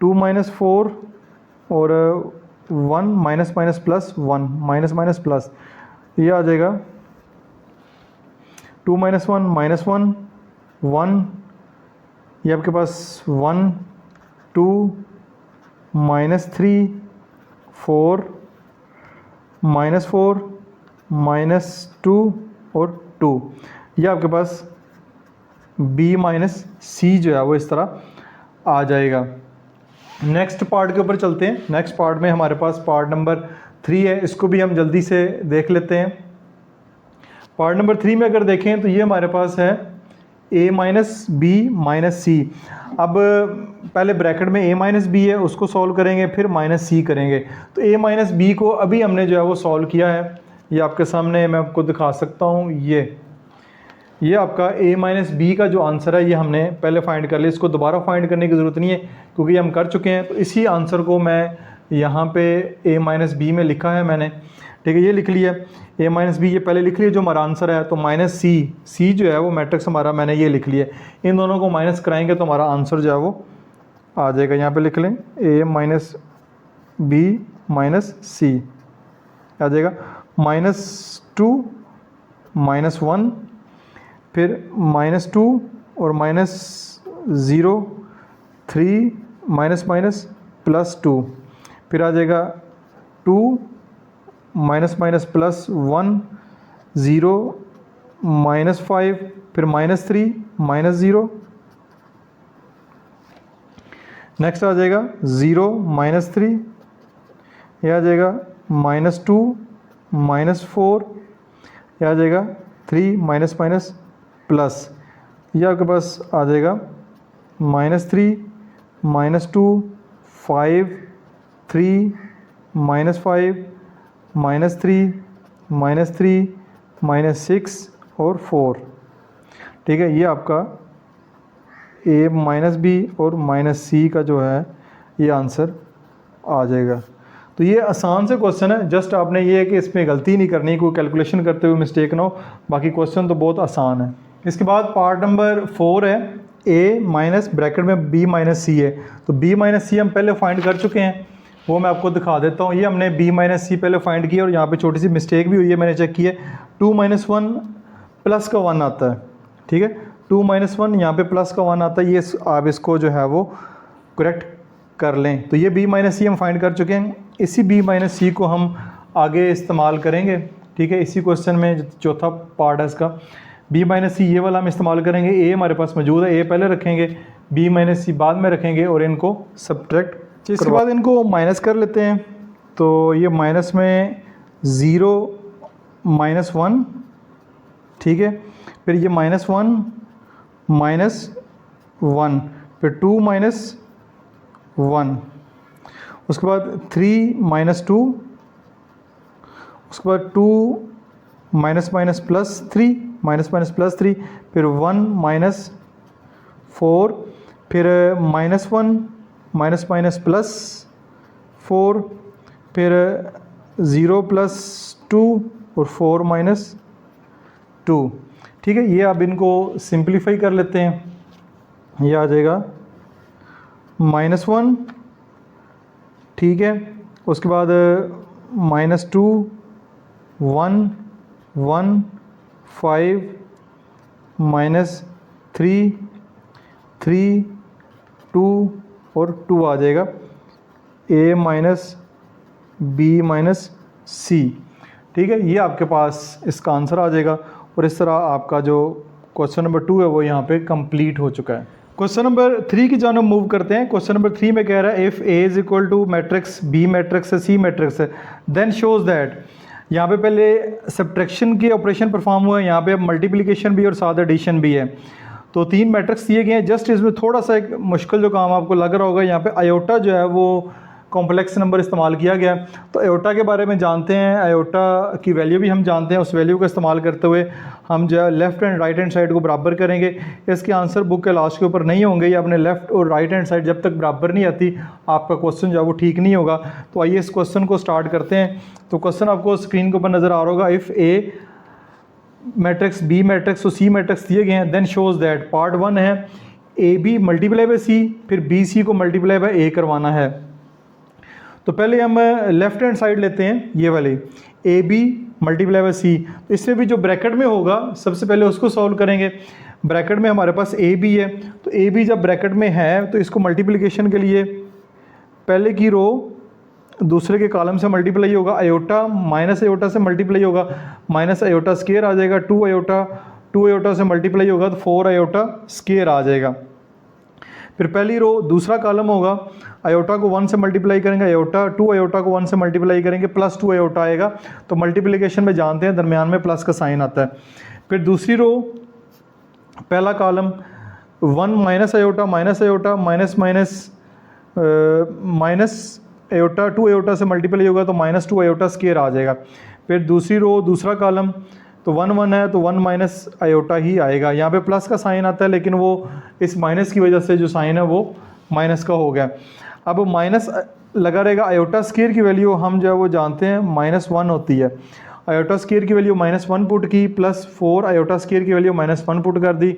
2 -4 और 1 माइनस प्लस 1 माइनस प्लस, ये आ जाएगा 2 -1 -1 1, ये आपके पास 1 2 -3 4 -4 -2 और 2, ये आपके पास B माइनस सी जो है वो इस तरह आ जाएगा। नेक्स्ट पार्ट के ऊपर चलते हैं। नेक्स्ट पार्ट में हमारे पास पार्ट नंबर 3 है, इसको भी हम जल्दी से देख लेते हैं। पार्ट नंबर 3 में अगर देखें तो ये हमारे पास है A माइनस बी माइनस सी। अब पहले ब्रैकेट में A माइनस बी है, उसको सॉल्व करेंगे, फिर माइनस सी करेंगे। तो A माइनस बी को अभी हमने जो है वो सॉल्व किया है, ये आपके सामने मैं आपको दिखा सकता हूँ। ये आपका A माइनस बी का जो आंसर है ये हमने पहले फाइंड कर लिया, इसको दोबारा फाइंड करने की ज़रूरत नहीं है क्योंकि हम कर चुके हैं। तो इसी आंसर को मैं यहाँ पे a माइनस बी में लिखा है मैंने, ठीक है, ये लिख लिया a माइनस बी, ये पहले लिख लिया जो हमारा आंसर है। तो माइनस सी जो है वो मैट्रिक्स हमारा मैंने ये लिख लिया, इन दोनों को माइनस कराएंगे तो हमारा आंसर जो है वो आ जाएगा। यहाँ पे लिख लें a माइनस बी माइनस सी आ जाएगा, -2 -1 फिर -2 और -0 3 माइनस माइनस +2 फिर आ जाएगा 2 माइनस माइनस +1 0 -5 फिर -3 -0 नेक्स्ट आ जाएगा 0 -3, यह आ जाएगा -2 -4, यह आ जाएगा 3 माइनस माइनस प्लस, यह आपके पास आ जाएगा -3 -2 5 3 -5 -3 -3 -6 और 4, ठीक है। ये आपका a माइनस बी और माइनस सी का जो है ये आंसर आ जाएगा। तो ये आसान से क्वेश्चन है, जस्ट आपने ये है कि इसमें गलती नहीं करनी, कोई कैलकुलेशन करते हुए मिस्टेक ना हो, बाकी क्वेश्चन तो बहुत आसान है। इसके बाद पार्ट नंबर 4 है, a माइनस ब्रैकेट में b माइनस सी है। तो b माइनस सी हम पहले फाइंड कर चुके हैं, वो मैं आपको दिखा देता हूँ। ये हमने b माइनस सी पहले फाइंड किया और यहाँ पे छोटी सी मिस्टेक भी हुई है, मैंने चेक किया। 2 - 1 प्लस का 1 आता है, ठीक है, 2 - 1 यहाँ पे प्लस का 1 आता है, ये आप इसको जो है वो करेक्ट कर लें। तो ये b माइनस सी हम फाइंड कर चुके हैं, इसी b माइनस सी को हम आगे इस्तेमाल करेंगे, ठीक है। इसी क्वेश्चन में चौथा पार्ट है इसका, b माइनस सी ये वाला हम इस्तेमाल करेंगे। a हमारे पास मौजूद है, a पहले रखेंगे, b माइनस सी बाद में रखेंगे और इनको सब्ट्रैक्ट, इसके बाद इनको माइनस कर लेते हैं। तो ये माइनस में 0 -1, ठीक है, फिर ये -1 -1 फिर 2 -1, उसके बाद 3 -2, उसके बाद 2 -3 -3 फिर 1 -4 फिर -1 +4 फिर 0 +2 और 4 -2, ठीक है। ये अब इनको सिंप्लीफाई कर लेते हैं, ये आ जाएगा -1, ठीक है, उसके बाद -2 1 1 5 -3 3 2 और 2 आ जाएगा, a माइनस बी माइनस सी, ठीक है। ये आपके पास इसका आंसर आ जाएगा और इस तरह आपका जो क्वेश्चन नंबर 2 है वो यहाँ पे कंप्लीट हो चुका है। क्वेश्चन नंबर 3 की जानब मूव करते हैं। क्वेश्चन नंबर 3 में कह रहा है if a is equal to matrix b matrix है c मैट्रिक्स है देन शोज दैट, यहाँ पे पहले सब्ट्रैक्शन के ऑपरेशन परफॉर्म हुए हैं, यहाँ पे मल्टीप्लिकेशन भी और साथ एडिशन भी है। तो 3 मैट्रिक्स दिए गए हैं, जस्ट इसमें थोड़ा सा एक मुश्किल जो काम आपको लग रहा होगा, यहाँ पे आयोटा जो है वो कॉम्प्लेक्स नंबर इस्तेमाल किया गया। तो आयोटा के बारे में जानते हैं, आयोटा की वैल्यू भी हम जानते हैं, उस वैल्यू का इस्तेमाल करते हुए हम जो है left and right hand side को बराबर करेंगे। इसके आंसर बुक के लास्ट के ऊपर नहीं होंगे, ये अपने लेफ़्ट और राइट हैंड साइड जब तक बराबर नहीं आती आपका क्वेश्चन जो है वो ठीक नहीं होगा। तो आइए इस क्वेश्चन को स्टार्ट करते हैं। तो क्वेश्चन आपको स्क्रीन के ऊपर नज़र आ रहा होगा, if A matrix B matrix और सी मैट्रिक्स दिए गए हैं देन शोज दैट, पार्ट 1 है ए बी मल्टीप्लाई बाय सी, फिर बी सी को मल्टीप्लाई बाय ए करवाना है। तो पहले हम लेफ्ट हैंड साइड लेते हैं, ये वाली ए बी मल्टीप्लाई बाय सी। तो इसमें भी जो ब्रैकेट में होगा सबसे पहले उसको सॉल्व करेंगे। ब्रैकेट में हमारे पास ए बी है, तो ए बी जब ब्रैकेट में है तो इसको मल्टीप्लिकेशन के लिए पहले की रो दूसरे के कॉलम से मल्टीप्लाई होगा, आयोटा माइनस आयोटा से मल्टीप्लाई होगा, माइनस आयोटा स्केयर आ जाएगा, 2 आयोटा से मल्टीप्लाई होगा तो 4 आयोटा स्केयर आ जाएगा। फिर पहली रो दूसरा कॉलम होगा, आयोटा को 1 से मल्टीप्लाई करेंगे, आयोटा 2 आयोटा को 1 से मल्टीप्लाई करेंगे, +2 आयोटा आएगा। तो मल्टीप्लिकेशन में जानते हैं दरमियान में प्लस का साइन आता है। फिर दूसरी रो पहला column 1 minus iota minus iota 2 iota से मल्टीप्लाई होगा तो -2 आयोटा स्केयर आ जाएगा। फिर दूसरी रो दूसरा कॉलम तो 1 1 है तो 1 माइनस आयोटा ही आएगा। यहाँ पे प्लस का साइन आता है लेकिन वो इस माइनस की वजह से जो साइन है वो माइनस का हो गया। अब माइनस लगा रहेगा। आयोटा स्केयर की वैल्यू हम जो है वो जानते हैं -1 होती है। आयोटा स्केयर की वैल्यू -1 पुट की, +4 आयोटा स्केयर की वैल्यू -1 पुट कर दी।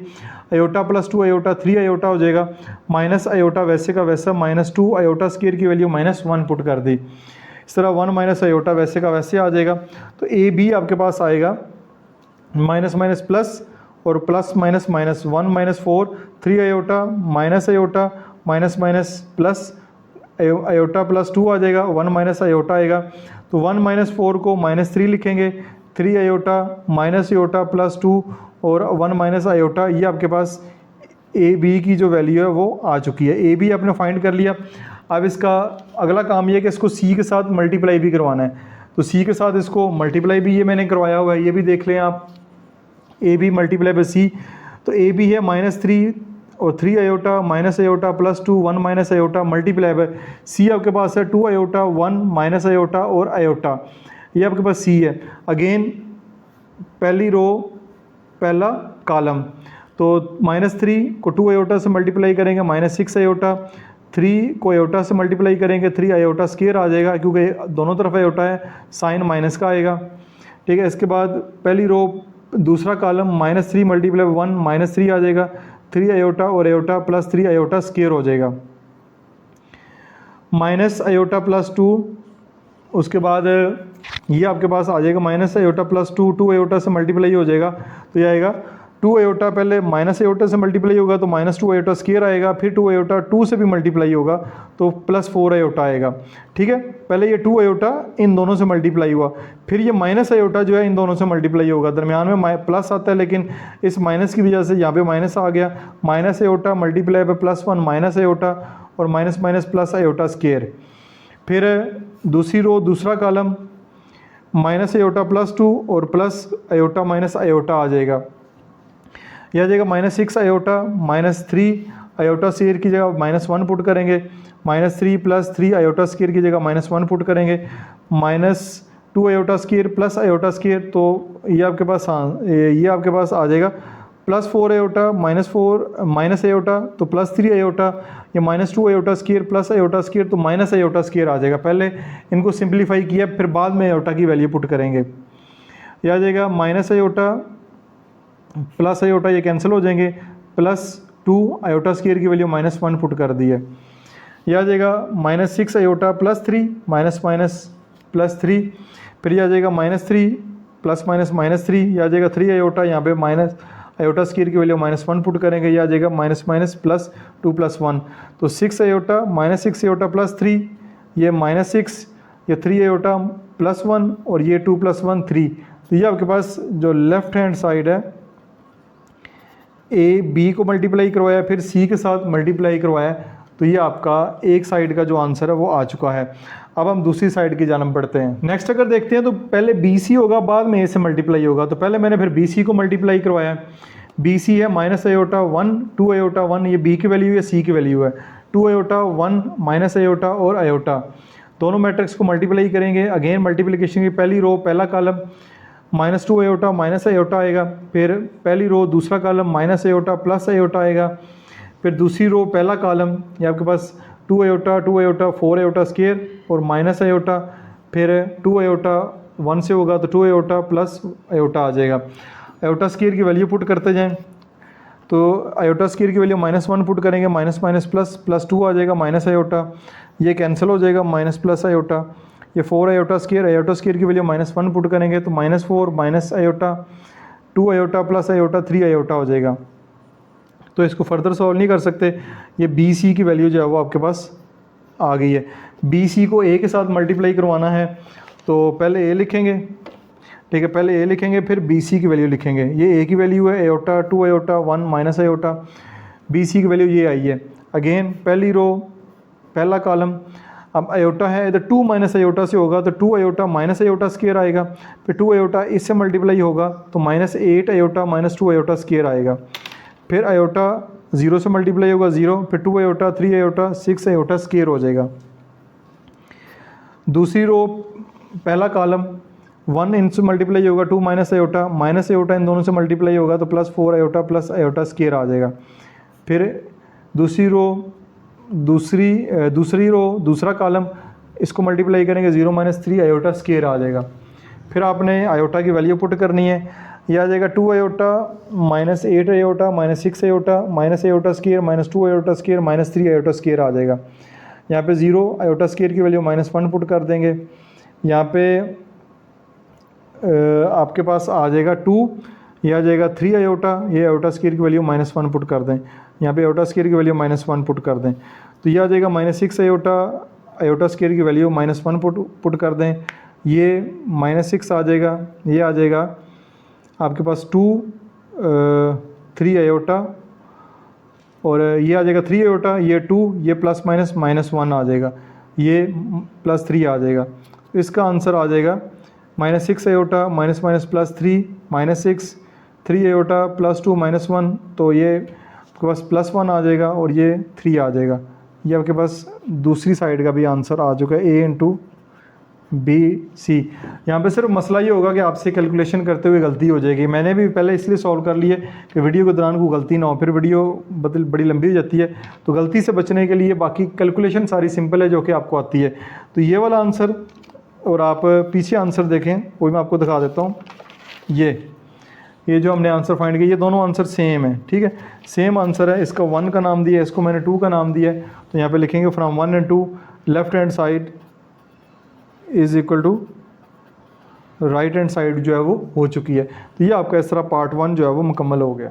आयोटा +2 आयोटा 3 आयोटा हो जाएगा, माइनस आयोटा वैसे का वैसा -2 आयोटा स्केयर की वैल्यू -1 पुट कर दी। इस तरह 1 माइनस आयोटा वैसे का वैसे आ जाएगा। तो ए बी आपके पास आएगा माइनस माइनस प्लस और plus minus minus, 1 - 4 3 iota minus iota minus minus plus iota +2 आ जाएगा, 1 माइनस आयोटा आएगा। तो 1 - 4 को -3 लिखेंगे, 3 आयोटा माइनस आयोटा +2 और 1 माइनस आयोटा। ये आपके पास ए बी की जो वैल्यू है वो आ चुकी है। ए बी आपने फाइंड कर लिया। अब इसका अगला काम ये है कि इसको सी के साथ मल्टीप्लाई भी करवाना है। तो सी के साथ इसको मल्टीप्लाई भी ये मैंने करवाया हुआ है, ये भी देख लें आप। A B multiply by C, तो ए बी है -3 और 3 iota minus iota +2 1 minus iota multiply by C आपके पास है 2 आयोटा 1 माइनस आयोटा और आयोटा, ये आपके पास सी है। अगेन पहली रो पहला कॉलम, तो -3 को 2 आयोटा से मल्टीप्लाई करेंगे -6 आयोटा, 3 को आयोटा से मल्टीप्लाई करेंगे 3 आयोटा स्केयर आ जाएगा क्योंकि दोनों तरफ आयोटा है, साइन माइनस का आएगा। ठीक है, इसके बाद पहली रो दूसरा कॉलम -3 मल्टीप्लाई 1 -3 आ जाएगा, 3 आयोटा और आयोटा +3 आयोटा स्केयर हो जाएगा, माइनस आयोटा +2। उसके बाद ये आपके पास आ जाएगा माइनस आयोटा +2, 2 आयोटा से मल्टीप्लाई हो जाएगा तो ये आएगा 2 आयोटा, पहले माइनस आयोटा से मल्टीप्लाई होगा तो -2 आयोटा स्केयर आएगा, फिर 2 आयोटा 2 से भी मल्टीप्लाई होगा तो +4 आयोटा आएगा। ठीक है, पहले ये 2 आयोटा इन दोनों से मल्टीप्लाई हुआ, फिर ये माइनस आयोटा जो है इन दोनों से मल्टीप्लाई होगा, दरमियान में प्लस आता है लेकिन इस माइनस की वजह से यहाँ पे माइनस आ गया, माइनस आयोटा मल्टीप्लाई पे +1 माइनस आयोटा और minus minus plus iota square. फिर दूसरी रो दूसरा कॉलम माइनस आयोटा +2 और प्लस आयोटा माइनस आयोटा आ जाएगा, यह आ जाएगा -6 आयोटा -3 आयोटा स्केयर की जगह -1 पुट करेंगे, -3 + 3 आयोटा स्केयर की जगह -1 पुट करेंगे, -2 iota square plus iota square, तो ये आपके पास ये आपके पास आ जाएगा +4 आयोटा -4 माइनस आयोटा तो +3 आयोटा, ये -2 iota square plus iota square तो माइनस आयोटा स्केयर आ जाएगा। पहले इनको सिंप्लीफाई किया फिर बाद में आयोटा की वैल्यू पुट करेंगे, यह आ जाएगा माइनस आयोटा प्लस आयोटा, ये कैंसिल हो जाएंगे, +2 आयोटा स्केयर की वैल्यू -1 पुट कर दी है, यह आ जाएगा -6 आयोटा +3 माइनस माइनस +3, फिर यह आ जाएगा -3 प्लस माइनस -3, यह आ जाएगा 3 आयोटा, यहाँ पे माइनस आयोटा स्केयर की वैल्यू -1 पुट करेंगे, यह आ जाएगा माइनस माइनस +2 + 1, तो 6 आयोटा -6 आयोटा +3, ये -6, ये 3 आयोटा +1 और ये 2 + 1 3। तो ये आपके पास जो लेफ्ट हैंड साइड है ए बी को मल्टीप्लाई करवाया फिर सी के साथ मल्टीप्लाई करवाया, तो ये आपका एक साइड का जो आंसर है वो आ चुका है। अब हम दूसरी साइड की जानब पढ़ते हैं। नेक्स्ट अगर देखते हैं तो पहले बी सी होगा बाद में ए से मल्टीप्लाई होगा, तो पहले मैंने फिर बी सी को मल्टीप्लाई करवाया। बी सी है माइनस आयोटा 1 2 आयोटा 1, ये बी की वैल्यू है सी की वैल्यू है, 2 आयोटा 1 माइनस आयोटा और आयोटा, दोनों मैट्रिक्स को मल्टीप्लाई करेंगे। अगेन मल्टीप्लिकेशन की पहली रो पहला कॉलम -2 आयोटा माइनस आयोटा आएगा, फिर पहली रो दूसरा column minus iota plus iota आएगा, फिर दूसरी रो पहला कॉलम ये आपके पास 2 आयोटा 4 आयोटा स्केयर और माइनस आयोटा, फिर 2 आयोटा 1 से होगा तो 2 आयोटा प्लस आयोटा आ जाएगा। आयोटा स्केयर की वैल्यू पुट करते जाएं, तो आयोटा स्केयर की वैल्यू -1 पुट करेंगे, माइनस माइनस प्लस 2 आ जाएगा, माइनस आयोटा ये कैंसिल हो जाएगा, माइनस प्लस आयोटा, ये 4 आयोटा स्केयर की वैल्यू -1 पुट करेंगे तो -4 minus iota 2 iota plus iota 3 iota हो जाएगा। तो इसको फर्दर सॉल्व नहीं कर सकते, ये बी सी की वैल्यू जो है वो आपके पास आ गई है। बी सी को ए के साथ मल्टीप्लाई करवाना है तो पहले ए लिखेंगे, ठीक है, पहले ए लिखेंगे फिर बी सी की वैल्यू लिखेंगे। ये ए की वैल्यू है iota 2 iota 1 minus iota, B C की वैल्यू ये आई है। अगेन पहली रो पहला कॉलम, अब आयोटा है इधर 2 माइनस आयोटा से होगा तो 2 आयोटा माइनस आयोटा स्केयर आएगा, फिर 2 आयोटा इससे मल्टीप्लाई होगा तो -8 आयोटा -2 आयोटा स्केयर आएगा, फिर आयोटा 0 से मल्टीप्लाई होगा 0, फिर 2 आयोटा 3 आयोटा 6 आयोटा स्केयर हो जाएगा। दूसरी रो पहला कॉलम 1 इनसे मल्टीप्लाई होगा 2 माइनस आयोटा इन दोनों से मल्टीप्लाई होगा तो +4 आयोटा प्लस आयोटा स्केयर आ जाएगा। फिर दूसरी रो दूसरी रो दूसरा कॉलम, इसको मल्टीप्लाई करेंगे 0 - 3 आयोटा स्केयर आ जाएगा। फिर आपने आयोटा की वैल्यू पुट करनी है, यह आ जाएगा 2 iota -8 iota -6 iota minus iota square -2 iota square -3 iota square आ जाएगा। यहाँ पे 0 आयोटा स्केयर की वैल्यू -1 पुट कर देंगे। यहाँ पे आपके पास आ जाएगा 2, यह आ जाएगा 3 आयोटा, ये आयोटा स्केयर की वैल्यू -1 पुट कर दें। यहाँ पे आयोटा स्केयर की वैल्यू -1 पुट कर दें, तो यह आ जाएगा -6 आयोटा, आयोटा स्केयर की वैल्यू -1 पुट कर दें, ये -6 आ जाएगा। ये आ जाएगा आपके पास 2 3 आयोटा, और ये आ जाएगा 3 आयोटा, ये 2, ये प्लस माइनस -1 आ जाएगा, ये +3 आ जाएगा। इसका आंसर आ जाएगा -6 आयोटा -+3 -6 3 आयोटा +2 -1, तो ये आपके पास +1 आ जाएगा और ये 3 आ जाएगा। ये आपके पास दूसरी साइड का भी आंसर आ चुका है, A × B C। यहाँ पे सिर्फ मसला ये होगा कि आपसे कैलकुलेशन करते हुए गलती हो जाएगी। मैंने भी पहले इसलिए सॉल्व कर लिए कि वीडियो के दौरान कोई गलती ना हो, फिर वीडियो बड़ी लंबी हो जाती है। तो गलती से बचने के लिए बाकी कैलकुलेशन सारी सिंपल है जो कि आपको आती है। तो ये वाला आंसर, और आप पीछे आंसर देखें, वही मैं आपको दिखा देता हूँ। ये जो हमने आंसर फाइंड किया, ये दोनों आंसर सेम है, ठीक है, सेम आंसर है। इसका 1 का नाम दिया है, इसको मैंने 2 का नाम दिया है। तो यहाँ पे लिखेंगे from 1 and 2 left hand side is equal to right hand side जो है वो हो चुकी है। तो ये आपका इस तरह पार्ट 1 जो है वो मुकम्मल हो गया।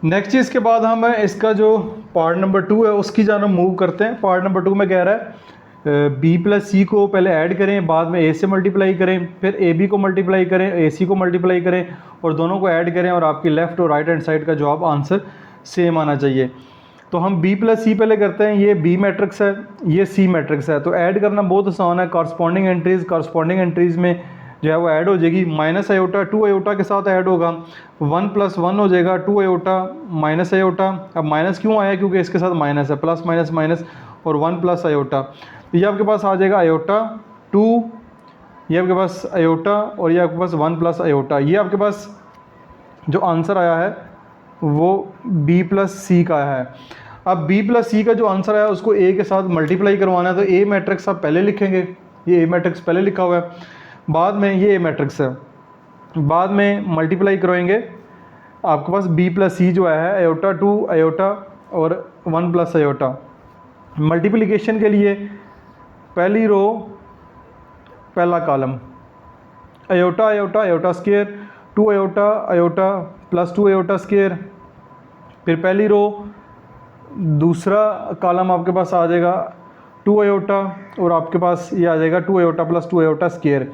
नेक्स्ट चीज़ के बाद हम इसका जो पार्ट नंबर 2 है उसकी जानब मूव करते हैं। पार्ट नंबर 2 में कह रहा है B + C को पहले ऐड करें, बाद में A से मल्टीप्लाई करें, फिर AB को मल्टीप्लाई करें, AC को मल्टीप्लाई करें और दोनों को ऐड करें, और आपकी लेफ़्ट और राइट हैंड साइड का जवाब आंसर सेम आना चाहिए। तो हम B + C पहले करते हैं। ये B मैट्रिक्स है, ये C मैट्रिक्स है, तो ऐड करना बहुत आसान है। कॉरस्पॉन्डिंग एंट्रीज़ में जो है वो ऐड हो जाएगी। माइनस आयोटा 2 आयोटा के साथ ऐड होगा, 1 + 1 हो जाएगा, 2 आयोटा माइनस आयोटा। अब माइनस क्यों आया? क्योंकि इसके साथ माइनस है, प्लस माइनस माइनस और 1 + आयोटा। तो ये आपके पास आ जाएगा आयोटा 2, ये आपके पास आयोटा, और ये आपके पास 1 + आयोटा। ये आपके पास जो आंसर आया है वो B + C का है। अब B + C का जो आंसर आया उसको A के साथ मल्टीप्लाई करवाना है, तो A मैट्रिक्स आप पहले लिखेंगे, ये A मैट्रिक्स पहले लिखा हुआ है, बाद में ये A मैट्रिक्स है, बाद में मल्टीप्लाई करवाएंगे। आपके पास B + C जो है आयोटा 2 आयोटा और 1 + आयोटा। मल्टीप्लिकेशन के लिए पहली रो पहला column, iota iota iota square, 2 iota iota +2 iota square, फिर पहली रो दूसरा कॉलम आपके पास आ जाएगा 2 आयोटा, और आपके पास ये आ जाएगा 2 आयोटा +2 आयोटा स्केयर।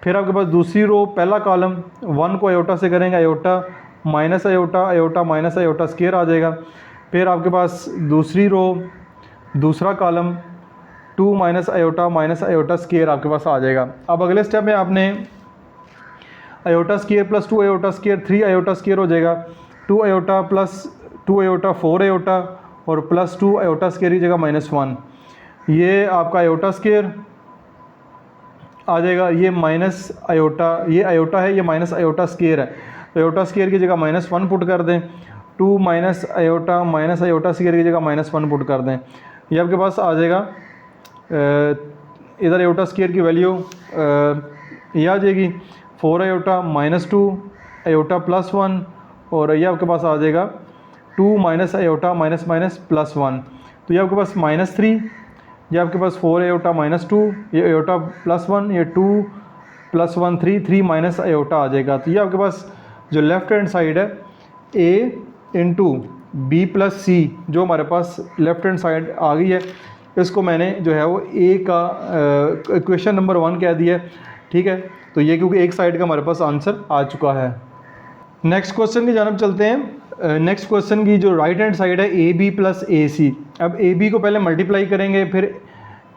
फिर आपके पास दूसरी रो पहला कॉलम 1 को आयोटा से करेंगे, iota minus iota iota minus iota square आ जाएगा। फिर आपके पास दूसरी रो दूसरा column 2 - iota minus iota square आपके पास आ जाएगा। अब अगले स्टेप में आपने iota square +2 iota square 3 iota square हो जाएगा, 2 आयोटा +2 आयोटा 4 आयोटा और +2 आयोटा स्केयर की जगह -1। ये आपका आयोटा स्केयर आ जाएगा, ये माइनस आयोटा, ये आयोटा है, ये माइनस आयोटा स्केयर है, तो आयोटा स्केयर की जगह -1 पुट कर दें, 2 - आयोटा माइनस आयोटा स्केयर की जगह -1 पुट कर दें। ये आपके पास आ जाएगा, इधर आयोटा स्केयर की वैल्यू ये आ जाएगी 4 आयोटा -2 आयोटा +1, और ये आपके पास आ जाएगा 2 - आयोटा माइनस माइनस +1, तो ये आपके पास -3, ये आपके पास 4 आयोटा -2, ये आयोटा +1, ये 2 + 1 3 माइनस आयोटा आ जाएगा। तो ये आपके पास जो लेफ़्ट हैंड साइड है A × B + C जो हमारे पास लेफ़्ट हैंड साइड आ गई है, इसको मैंने जो है वो A का क्वेश्चन नंबर 1 कह दिया, ठीक है। तो ये क्योंकि एक साइड का हमारे पास आंसर आ चुका है। नेक्स्ट क्वेश्चन की जानब चलते हैं। नेक्स्ट क्वेश्चन की जो राइट हैंड साइड है AB + AC। अब AB को पहले मल्टीप्लाई करेंगे, फिर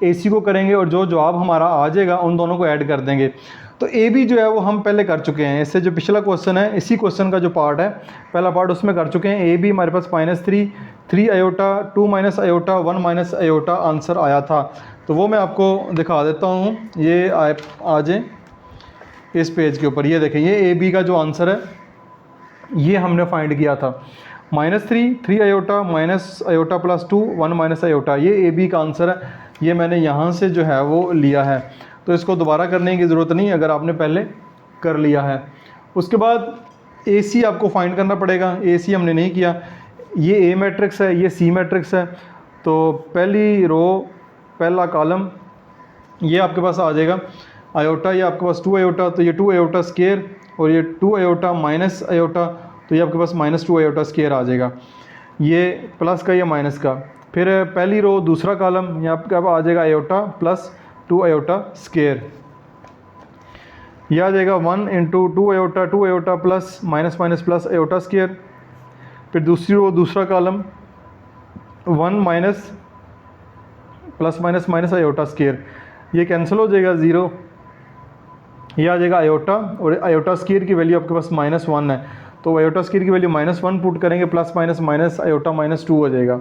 AC को करेंगे, और जो जवाब हमारा आ जाएगा उन दोनों को ऐड कर देंगे। तो AB जो है वो हम पहले कर चुके हैं, इससे जो पिछला क्वेश्चन है इसी क्वेश्चन का जो पार्ट है पहला पार्ट उसमें कर चुके हैं। AB हमारे पास -3 आयोटा 2 - आयोटा 1 - आयोटा आंसर आया था, तो वो मैं आपको दिखा देता हूँ। ये आ जाए इस पेज के ऊपर, ये देखें, ये AB का जो आंसर है ये हमने फाइंड किया था। -3 3 iota minus iota plus 2 1 minus iota, ये ए बी का आंसर है। ये मैंने यहाँ से जो है वो लिया है, तो इसको दोबारा करने की ज़रूरत नहीं अगर आपने पहले कर लिया है। उसके बाद ए सी आपको फाइंड करना पड़ेगा। ए सी हमने नहीं किया। ये ए मैट्रिक्स है, ये सी मैट्रिक्स है, तो पहली रो पहला कॉलम ये आपके पास आ जाएगा आयोटा, ये आपके पास 2 आयोटा, तो ये 2 आयोटा स्केयर, और ये 2 आयोटा माइनस आयोटा, तो ये आपके पास -2 आयोटा स्केयर आ जाएगा। ये प्लस का, ये माइनस का। फिर पहली रो दूसरा कॉलम यहाँ आपका आ जाएगा आयोटा प्लस 2 आयोटा स्केयर, यह आ जाएगा 1 into 2 iota plus minus minus plus iota square. फिर दूसरी रो दूसरा column 1 minus plus minus minus iota square, ये कैंसिल हो जाएगा 0, ये आ जाएगा आयोटा, और आयोटा स्केयर की वैल्यू आपके पास -1 है, तो आयोटा स्केयर की वैल्यू -1 पुट करेंगे, प्लस माइनस माइनस आयोटा -2 हो जाएगा।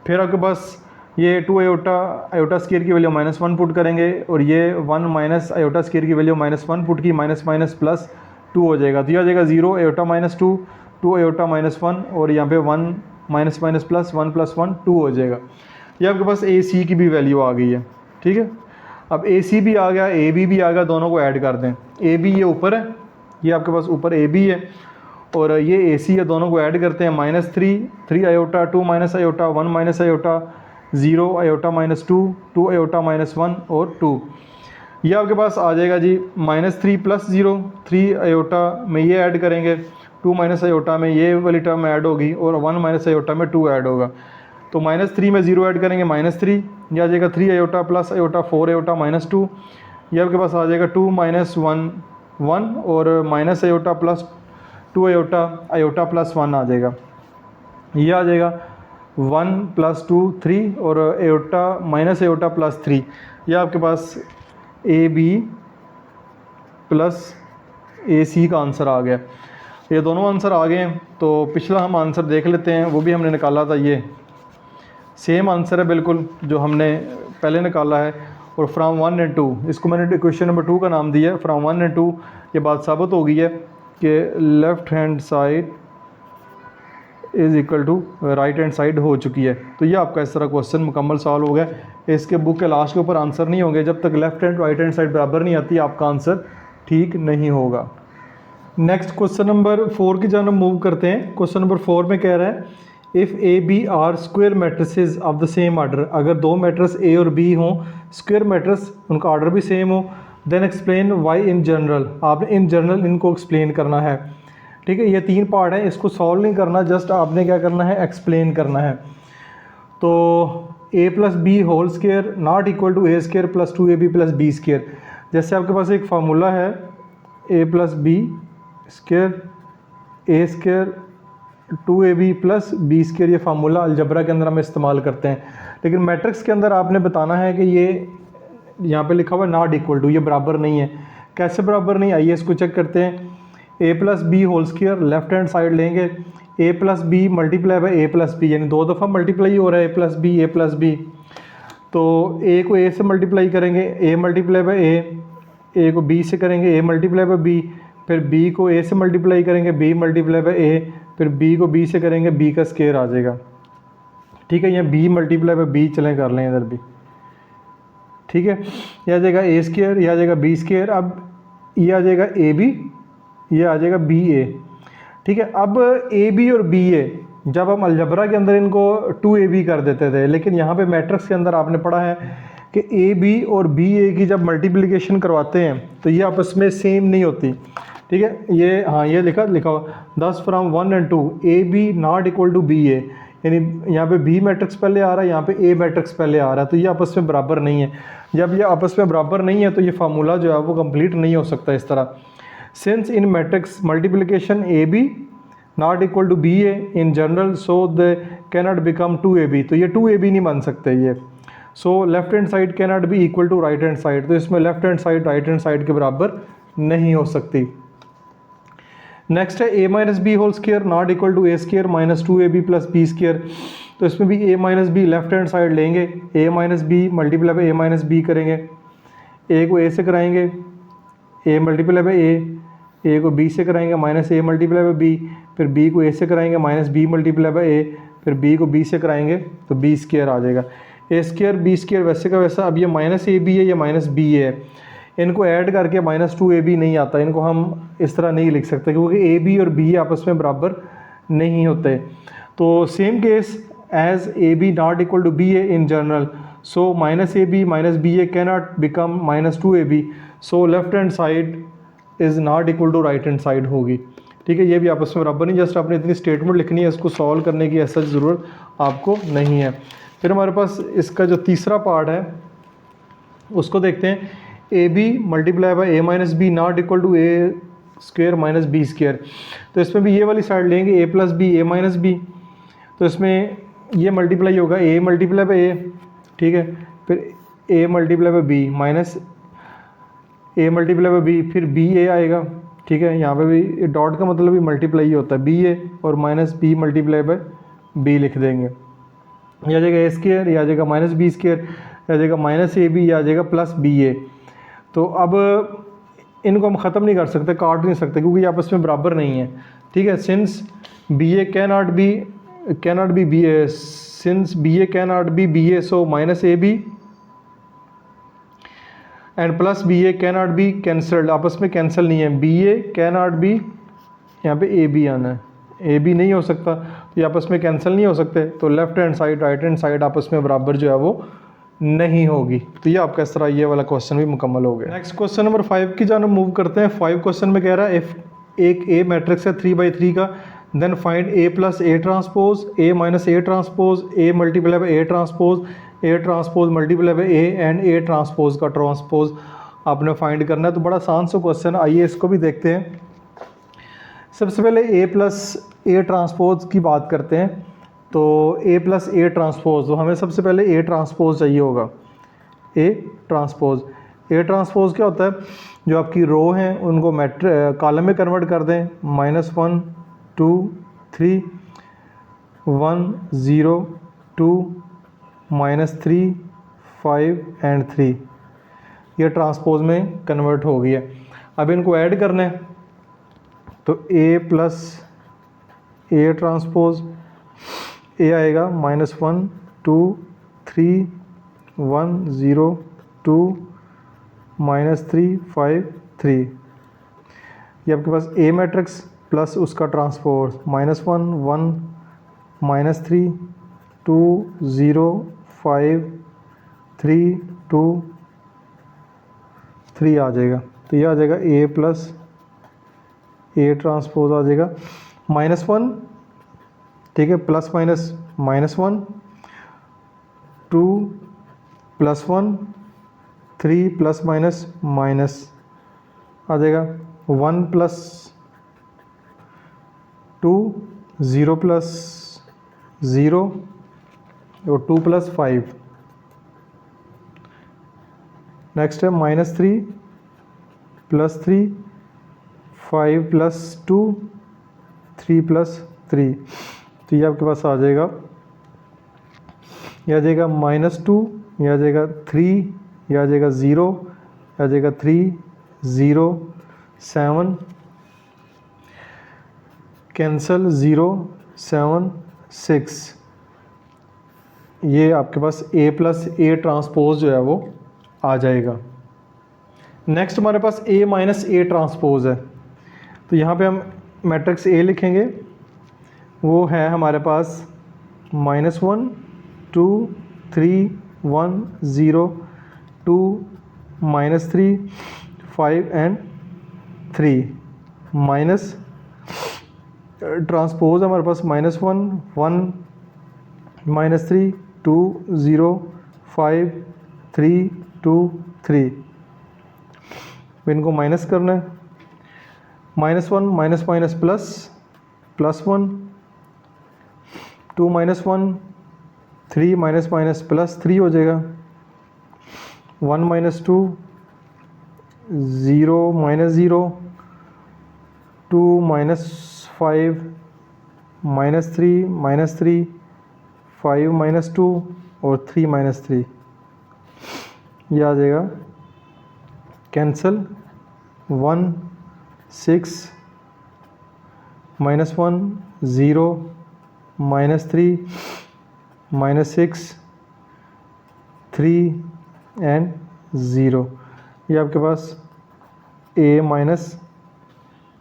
फिर आपके पास ये 2 आयोटा स्केयर की वैल्यू -1 पुट करेंगे, और ये 1 माइनस आयोटा स्केयर की वैल्यू -1 पुट की, माइनस माइनस प्लस 2 हो जाएगा, तो ये आ जाएगा 0 आयोटा -2 2 आयोटा -1, और यहाँ पे 1 माइनस माइनस प्लस 1 + 1 2 हो जाएगा। ये आपके पास ए सी की भी वैल्यू आ गई है। ठीक है, अब ए सी भी आ गया, ए बी भी आ गया, दोनों को ऐड कर दें। ए बी ये ऊपर है, ये आपके पास ऊपर ए बी है, और ये ए सी है, दोनों को ऐड करते हैं। -3 3 iota 2 minus iota 1 minus iota 0 iota -2 2 iota -1 और 2, ये आपके पास आ जाएगा जी -3 + 0 3 आयोटा में ये ऐड करेंगे, 2 माइनस आयोटा में ये वाली टर्म ऐड होगी, और 1 माइनस आयोटा में 2 ऐड होगा, तो -3 में 0 ऐड करेंगे -3, यह आ जाएगा 3 आयोटा प्लस आयोटा 4 आयोटा -2, यह आपके पास आ जाएगा 2 माइनस 1 1, और minus iota plus 2 iota iota plus 1 आ जाएगा, यह आ जाएगा 1 + 2 3, और आयोटा माइनस आयोटा प्लस 3, यह आपके पास ए बी प्लस ए सी का आंसर आ गया। ये दोनों आंसर आ गए हैं, तो पिछला हम आंसर देख लेते हैं, वो भी हमने निकाला था, ये सेम आंसर है बिल्कुल जो हमने पहले निकाला है, और फ्राम 1 एंड 2, इसको मैंने क्वेश्चन नंबर 2 का नाम दिया है। फ्राम 1 एंड 2 ये बात साबित हो गई है कि left hand side is equal to right hand side हो चुकी है। तो ये आपका इस तरह क्वेश्चन मुकम्मल सॉल्व हो गया। इसके बुक के लास्ट के ऊपर आंसर नहीं होंगे, जब तक left hand right hand side बराबर नहीं आती आपका आंसर ठीक नहीं होगा। नेक्स्ट क्वेश्चन नंबर 4 की जानब मूव करते हैं। क्वेश्चन नंबर 4 में कह रहा है if A B are square matrices of the same order, अगर दो मैट्रिक्स ए और बी हों स्क्वायर मैट्रिक्स, उनका आर्डर भी सेम हो, then explain why in general, आपने इन जनरल इनको एक्सप्लेन करना है। ठीक है, ये 3 पार्ट है, इसको सॉल्व नहीं करना, जस्ट आपने क्या करना है, एक्सप्लेन करना है। तो a + b whole square not equal to a square + 2ab + b square, जैसे आपके पास एक फार्मूला है a + b square a square 2ab + b square, ये फार्मूला अलजबरा के अंदर हम इस्तेमाल करते हैं, लेकिन मैट्रिक्स के अंदर आपने बताना है कि ये यहाँ पे लिखा हुआ है नॉट इक्वल टू, ये बराबर नहीं है। कैसे बराबर नहीं, आइए इसको चेक करते हैं। a + b whole square left hand side लेंगे, a + b multiply by a + b, यानी 2 दफ़ा मल्टीप्लाई हो रहा है a + b, तो a को a से मल्टीप्लाई करेंगे, a मल्टीप्लाई बाय a को b से करेंगे, a मल्टीप्लाई बाय b, फिर b को a से मल्टीप्लाई करेंगे, b मल्टीप्लाई बाय a, फिर b को b से करेंगे, b का स्क्वायर आ जाएगा। ठीक है, यहाँ b मल्टीप्लाई बाय b चलें कर लें इधर भी। ठीक है, यह आ जाएगा a स्क्वायर, यह आ जाएगा b स्क्वायर, अब ये आ जाएगा a b, ये आ जाएगा बी ए। ठीक है, अब ए बी और बी ए जब हम अलजबरा के अंदर इनको 2ab कर देते थे, लेकिन यहाँ पे मैट्रिक्स के अंदर आपने पढ़ा है कि ए बी और बी ए की जब मल्टीप्लिकेशन करवाते हैं तो ये आपस में सेम नहीं होती। ठीक है, ये हाँ ये लिखा हुआ 10 from 1 and 2 A B not equal to B A, यानी यहाँ पे बी मैट्रिक्स पहले आ रहा है, यहाँ पे ए मैट्रिक्स पहले आ रहा है, तो ये आपस में बराबर नहीं है। जब ये आपस में बराबर नहीं है तो ये फार्मूला जो है वो कंप्लीट नहीं हो सकता इस तरह। Since in matrix multiplication AB not equal to BA in general, so they cannot become 2AB, तो ये 2AB नहीं बन सकते ये। So left hand side cannot be equal to right hand side, तो इसमें left hand side right hand side के बराबर नहीं हो सकती। नेक्स्ट है a - b whole square not equal to a square - 2ab + b square, तो इसमें भी a - b left hand side लेंगे, a - b multiply by a - b करेंगे, a को a से कराएंगे, a मल्टीप्लाई बाय a को b से कराएंगे, -a मल्टीप्लाई बाय b, फिर b को a से कराएंगे minus B multiply by a, फिर b को b से कराएंगे तो b स्क्वायर आ जाएगा। a स्क्वायर b स्क्वायर वैसे का वैसा, अब ये माइनस ए बी है, ये माइनस बी है, इनको ऐड करके माइनस 2ab नहीं आता, इनको हम इस तरह नहीं लिख सकते क्योंकि ए बी और b आपस में बराबर नहीं होते। तो same case as A B not equal to B A in general, so minus A B minus B A can not become minus 2ab, so left hand side is not equal to right hand side होगी। ठीक है, ये भी आपस में बराबर नहीं, जस्ट आपने इतनी स्टेटमेंट लिखनी है, इसको सॉल्व करने की ऐसा ज़रूरत आपको नहीं है। फिर हमारे पास इसका जो तीसरा पार्ट है उसको देखते हैं, A B multiply by A minus B not equal to A square minus B square. तो इसमें भी ये वाली साइड लेंगे, A plus B A minus B, तो इसमें ये मल्टीप्लाई होगा ए मल्टीप्लाई बाई ए, ठीक है, फिर A multiply by B minus A multiply by B, फिर बी ए आएगा। ठीक है, यहाँ पे भी डॉट का मतलब भी मल्टीप्लाई ही होता है, बी ए और minus B multiply by B लिख देंगे, या आ जाएगा ए स्क्वेयर, या आ जाएगा माइनस बी स्क्वेयर, या आ जाएगा माइनस ए बी, या आ जाएगा प्लस बी ए। तो अब इनको हम ख़त्म नहीं कर सकते, काट नहीं सकते क्योंकि आपस में बराबर नहीं है। ठीक है, since B A can not be B A, since B A can not be A, so minus A B and plus B A can not be cancelled, आपस में कैंसिल नहीं है, B A can not be, यहाँ पे ए बी आना है, ए बी नहीं हो सकता तो ये आपस में कैंसिल नहीं हो सकते, तो left hand side right hand side आपस में बराबर जो है वो नहीं होगी। तो ये आपका इस तरह ये वाला क्वेश्चन भी मुकम्मल हो गया। नेक्स्ट क्वेश्चन नंबर 5 की जानब मूव करते हैं। 5 क्वेश्चन में कह रहा है इफ एक ए मैट्रिक्स है 3/3 का, then find A plus A transpose, A minus A transpose, A multiply by A transpose, A transpose multiply by A and A transpose का ट्रांसपोज आपने फाइंड करना है। तो बड़ा आसान सा क्वेश्चन, आइए इसको भी देखते हैं। सबसे पहले ए प्लस ए ट्रांसपोज की बात करते हैं। तो ए प्लस ए ट्रांसपोज, तो हमें सबसे पहले ए ट्रांसपोज चाहिए होगा। ए ट्रांसपोज क्या होता है, जो आपकी रो हैं उनको कॉलम में कन्वर्ट कर दें, -1 2 3 1 0 2 -3 5 एंड 3, ये ट्रांसपोज में कन्वर्ट हो गई है। अब इनको ऐड करना है, तो ए प्लस ए ट्रांसपोज, ए आएगा -1 2 3 1 0 2 -3 5 3, ये आपके पास ए मैट्रिक्स प्लस उसका ट्रांसपोज -1 1 -3 2 0 5 3 2 3 आ जाएगा। तो ये आ जाएगा ए प्लस ए ट्रांसपोज आ जाएगा -1, ठीक है, plus minus -1 2 + 1 3 plus minus minus आ जाएगा 1 + 2 0 + 0 और 2 + 5। नेक्स्ट है -3 + 3 5 + 2 3 + 3, तो ये आपके पास आ जाएगा, यह आ जाएगा -2, यह आ जाएगा 3, यह आ जाएगा 0, यह आ जाएगा 3 0 7 कैंसल 0 7 6, ये आपके पास ए प्लस ए ट्रांसपोज जो है वो आ जाएगा। नेक्स्ट हमारे पास ए माइनस ए ट्रांसपोज है, तो यहाँ पे हम मैट्रिक्स ए लिखेंगे, वो है हमारे पास -1 2 3 1 0 2 -3 5 एंड 3 माइनस ट्रांसपोज हमारे पास -1 1 -3 2 0 5 3 2 3, इनको माइनस करना है, -1 minus minus plus +1 2 -1 3 minus minus +3 हो जाएगा, 1 - 2 0 -0 2 -5 -3 5 -2 और 3 -3, ये आ जाएगा कैंसल 1 6 -1 0 -3 -6 3 एंड 0। ये आपके पास A माइनस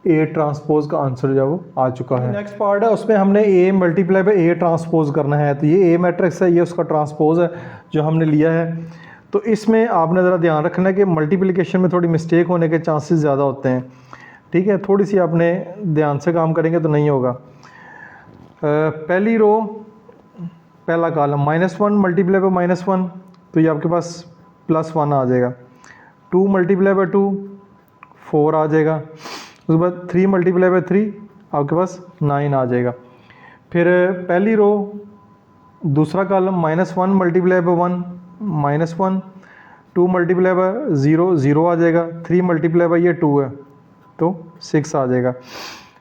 A ट्रांसपोज का आंसर जो वो आ चुका है। नेक्स्ट पार्ट है, उसमें हमने A multiply by A transpose करना है। तो ये A मैट्रिक्स है, ये उसका ट्रांसपोज है जो हमने लिया है। तो इसमें आपने ज़रा ध्यान रखना है कि मल्टीप्लिकेशन में थोड़ी मिस्टेक होने के चांसेस ज़्यादा होते हैं, ठीक है। थोड़ी सी आपने ध्यान से काम करेंगे तो नहीं होगा। पहली रो पहला कॉलम -1 मल्टीप्लाई बाय -1, तो ये आपके पास +1 आ जाएगा। 2 मल्टीप्लाई बाय 2 4 आ जाएगा। उसके बाद 3 मल्टीप्लाई बाय 3 आपके पास 9 आ जाएगा। फिर पहली रो दूसरा column -1 multiply by 1 -1, 2 multiply by 0 0 आ जाएगा। 3 मल्टीप्लाई बाय ये 2 है तो 6 आ जाएगा।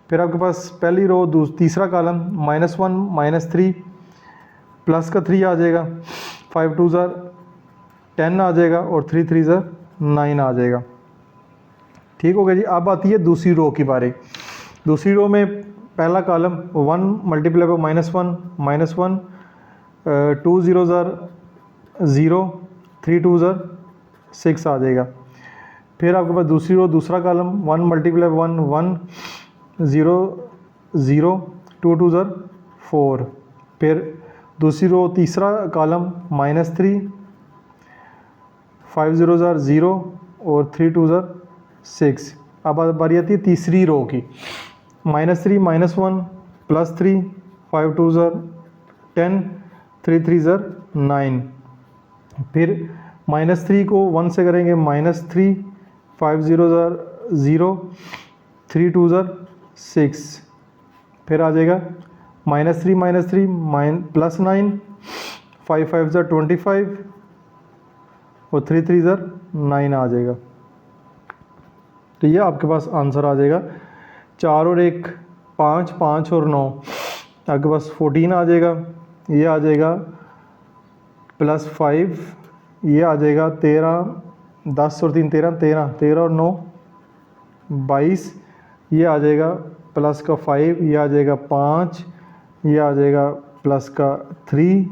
फिर आपके पास पहली रो तीसरा कॉलम -1 -3 प्लस का 3 आ जाएगा। 5 2 10 आ जाएगा और 3 3 9 आ जाएगा। ठीक हो गया जी। अब आती है दूसरी रो की बारी। दूसरी रो में पहला कॉलम 1 मल्टीप्लाई बाय -1 2 0 0 3 2 6 आ जाएगा। फिर आपके पास दूसरी रो दूसरा कॉलम 1 मल्टीप्लाई 1 1 0 0 2 2 4। फिर दूसरी रो तीसरा कॉलम -3 5 0 0 और 3 2 6। अब बारी आती है तीसरी रो की। -3 -1 +3 5 2 10 3 3 9। फिर -3 को 1 से करेंगे -3 5 0 0 3 2 6। फिर आ जाएगा -3 +9 5 5 25 और 3 3 9 आ जाएगा। तो ये आपके पास आंसर आ जाएगा। 4 और 1 5 5 और 9 आपके पास 14 आ जाएगा। ये आ जाएगा +5, ये आ जाएगा 13 10 और 3 13 13 13 और 9 22। ये आ जाएगा प्लस का 5, ये आ जाएगा 5, ये आ जाएगा प्लस का 3।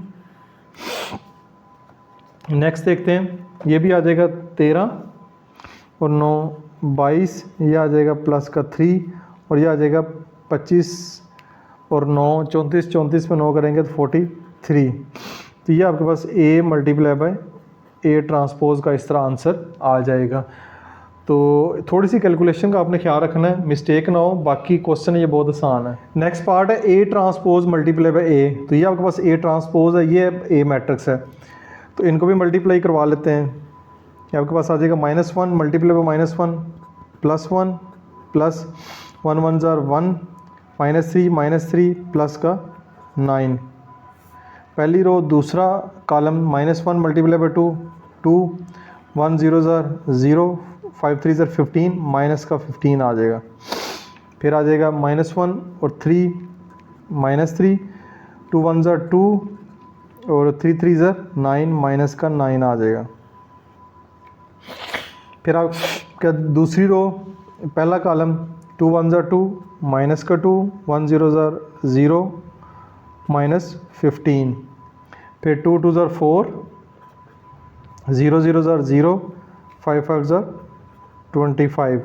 नेक्स्ट देखते हैं, ये भी आ जाएगा 13 और 9 22, ये आ जाएगा प्लस का 3 और ये आ जाएगा 25 और 9 34 34 पे 9 करेंगे तो 43। तो ये आपके पास A multiply by A transpose का इस तरह आंसर आ जाएगा। तो थोड़ी सी कैलकुलेशन का आपने ख्याल रखना है, मिस्टेक ना हो। बाकी क्वेश्चन ये बहुत आसान है। नेक्स्ट पार्ट है A transpose multiply by A। तो ये आपके पास A ट्रांसपोज है, ये A मैट्रिक्स है, तो इनको भी मल्टीप्लाई करवा लेते हैं। ये आपके पास आ जाएगा -1 मल्टीप्लाई बाय -1 +1 प्लस 1 1 1 -3 प्लस का 9। पहली रो दूसरा कॉलम -1 मल्टीप्लाई बाय 2 2 1 0 0 5 3 15 माइनस का 15 आ जाएगा। फिर आ जाएगा -1 और 3 -3 2 1 2 और 3 3 9 माइनस का 9 आ जाएगा। फिर आपका दूसरी रो पहला कॉलम 2 1 2 माइनस का 2 1 0 0 माइनस 15। फिर 2 2 4 0 0 0 5 5 25।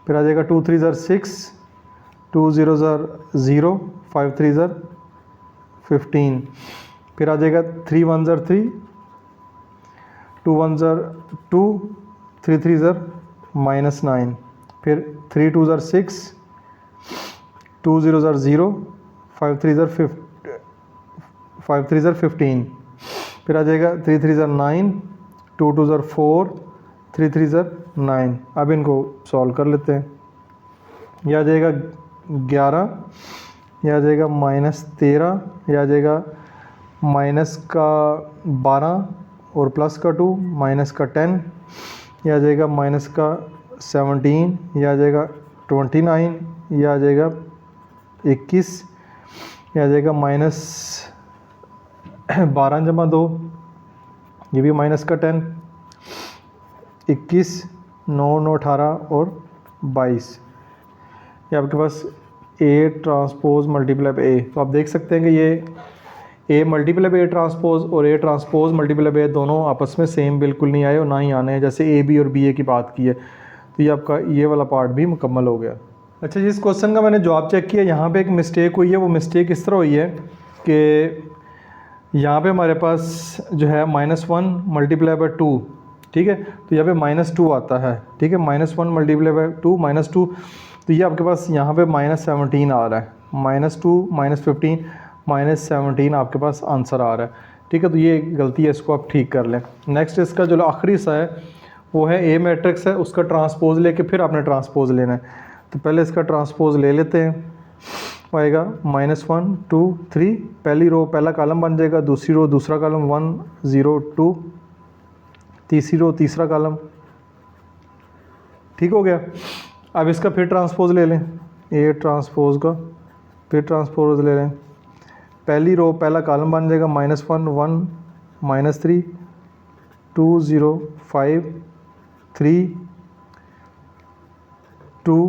फिर आ जाएगा 2 3 6 2 0 0 5 3 15। फिर आ जाएगा 3 1 3 2 1 2 3 3 -9। फिर 3 2 6 2 0 0 5 3 15। फिर आ जाएगा 3 3 9 2 2 4 3 3 9। अब इनको सॉल्व कर लेते हैं। यह आ जाएगा 11, यह आ जाएगा -13, यह आ जाएगा माइनस का 12 और प्लस का 2 माइनस का 10, यह आ जाएगा माइनस का 17, यह आ जाएगा 29, यह आ जाएगा 21, यह आ जाएगा -12 जमा 2, ये भी माइनस का 10, 21 9 9 18 और 22। ये आपके पास ए ट्रांसपोज मल्टीप्लाई बाई ए। तो आप देख सकते हैं कि ये ए मल्टीप्लाई बाई ए ट्रांसपोज और ए ट्रांसपोज मल्टीप्लाई बाई ए दोनों आपस में सेम बिल्कुल नहीं आए और ना ही आने हैं, जैसे ए बी और बी ए की बात की है। तो ये आपका ये वाला पार्ट भी मुकम्मल हो गया। अच्छा जी, इस क्वेश्चन का मैंने जवाब चेक किया, यहाँ पे एक मिस्टेक हुई है। वो मिस्टेक इस तरह हुई है कि यहाँ पे हमारे पास जो है -1 मल्टीप्लाई बाई 2, ठीक है, तो यहाँ पे -2 आता है, ठीक है, -1 मल्टीप्लाई बाई 2 -2, तो ये आपके पास यहाँ पे -17 आ रहा है, -2 -15 -17 आपके पास आंसर आ रहा है, ठीक है। तो ये गलती है, इसको आप ठीक कर लें। नेक्स्ट इसका जो आखिरी हिस्सा है वो है ए मैट्रिक्स है, उसका ट्रांसपोज लेके फिर आपने ट्रांसपोज लेना है। तो पहले इसका ट्रांसपोज ले लेते हैं, आएगा -1 2 3, पहली रो पहला कॉलम बन जाएगा, दूसरी रो दूसरा कॉलम 1 0 2, तीसरी रो तीसरा कॉलम, ठीक हो गया। अब इसका फिर ट्रांसपोज ले लें, ए ट्रांसपोज का फिर ट्रांसपोज ले लें, पहली रो पहला कॉलम बन जाएगा -1 1 -3 2 0 5 3 2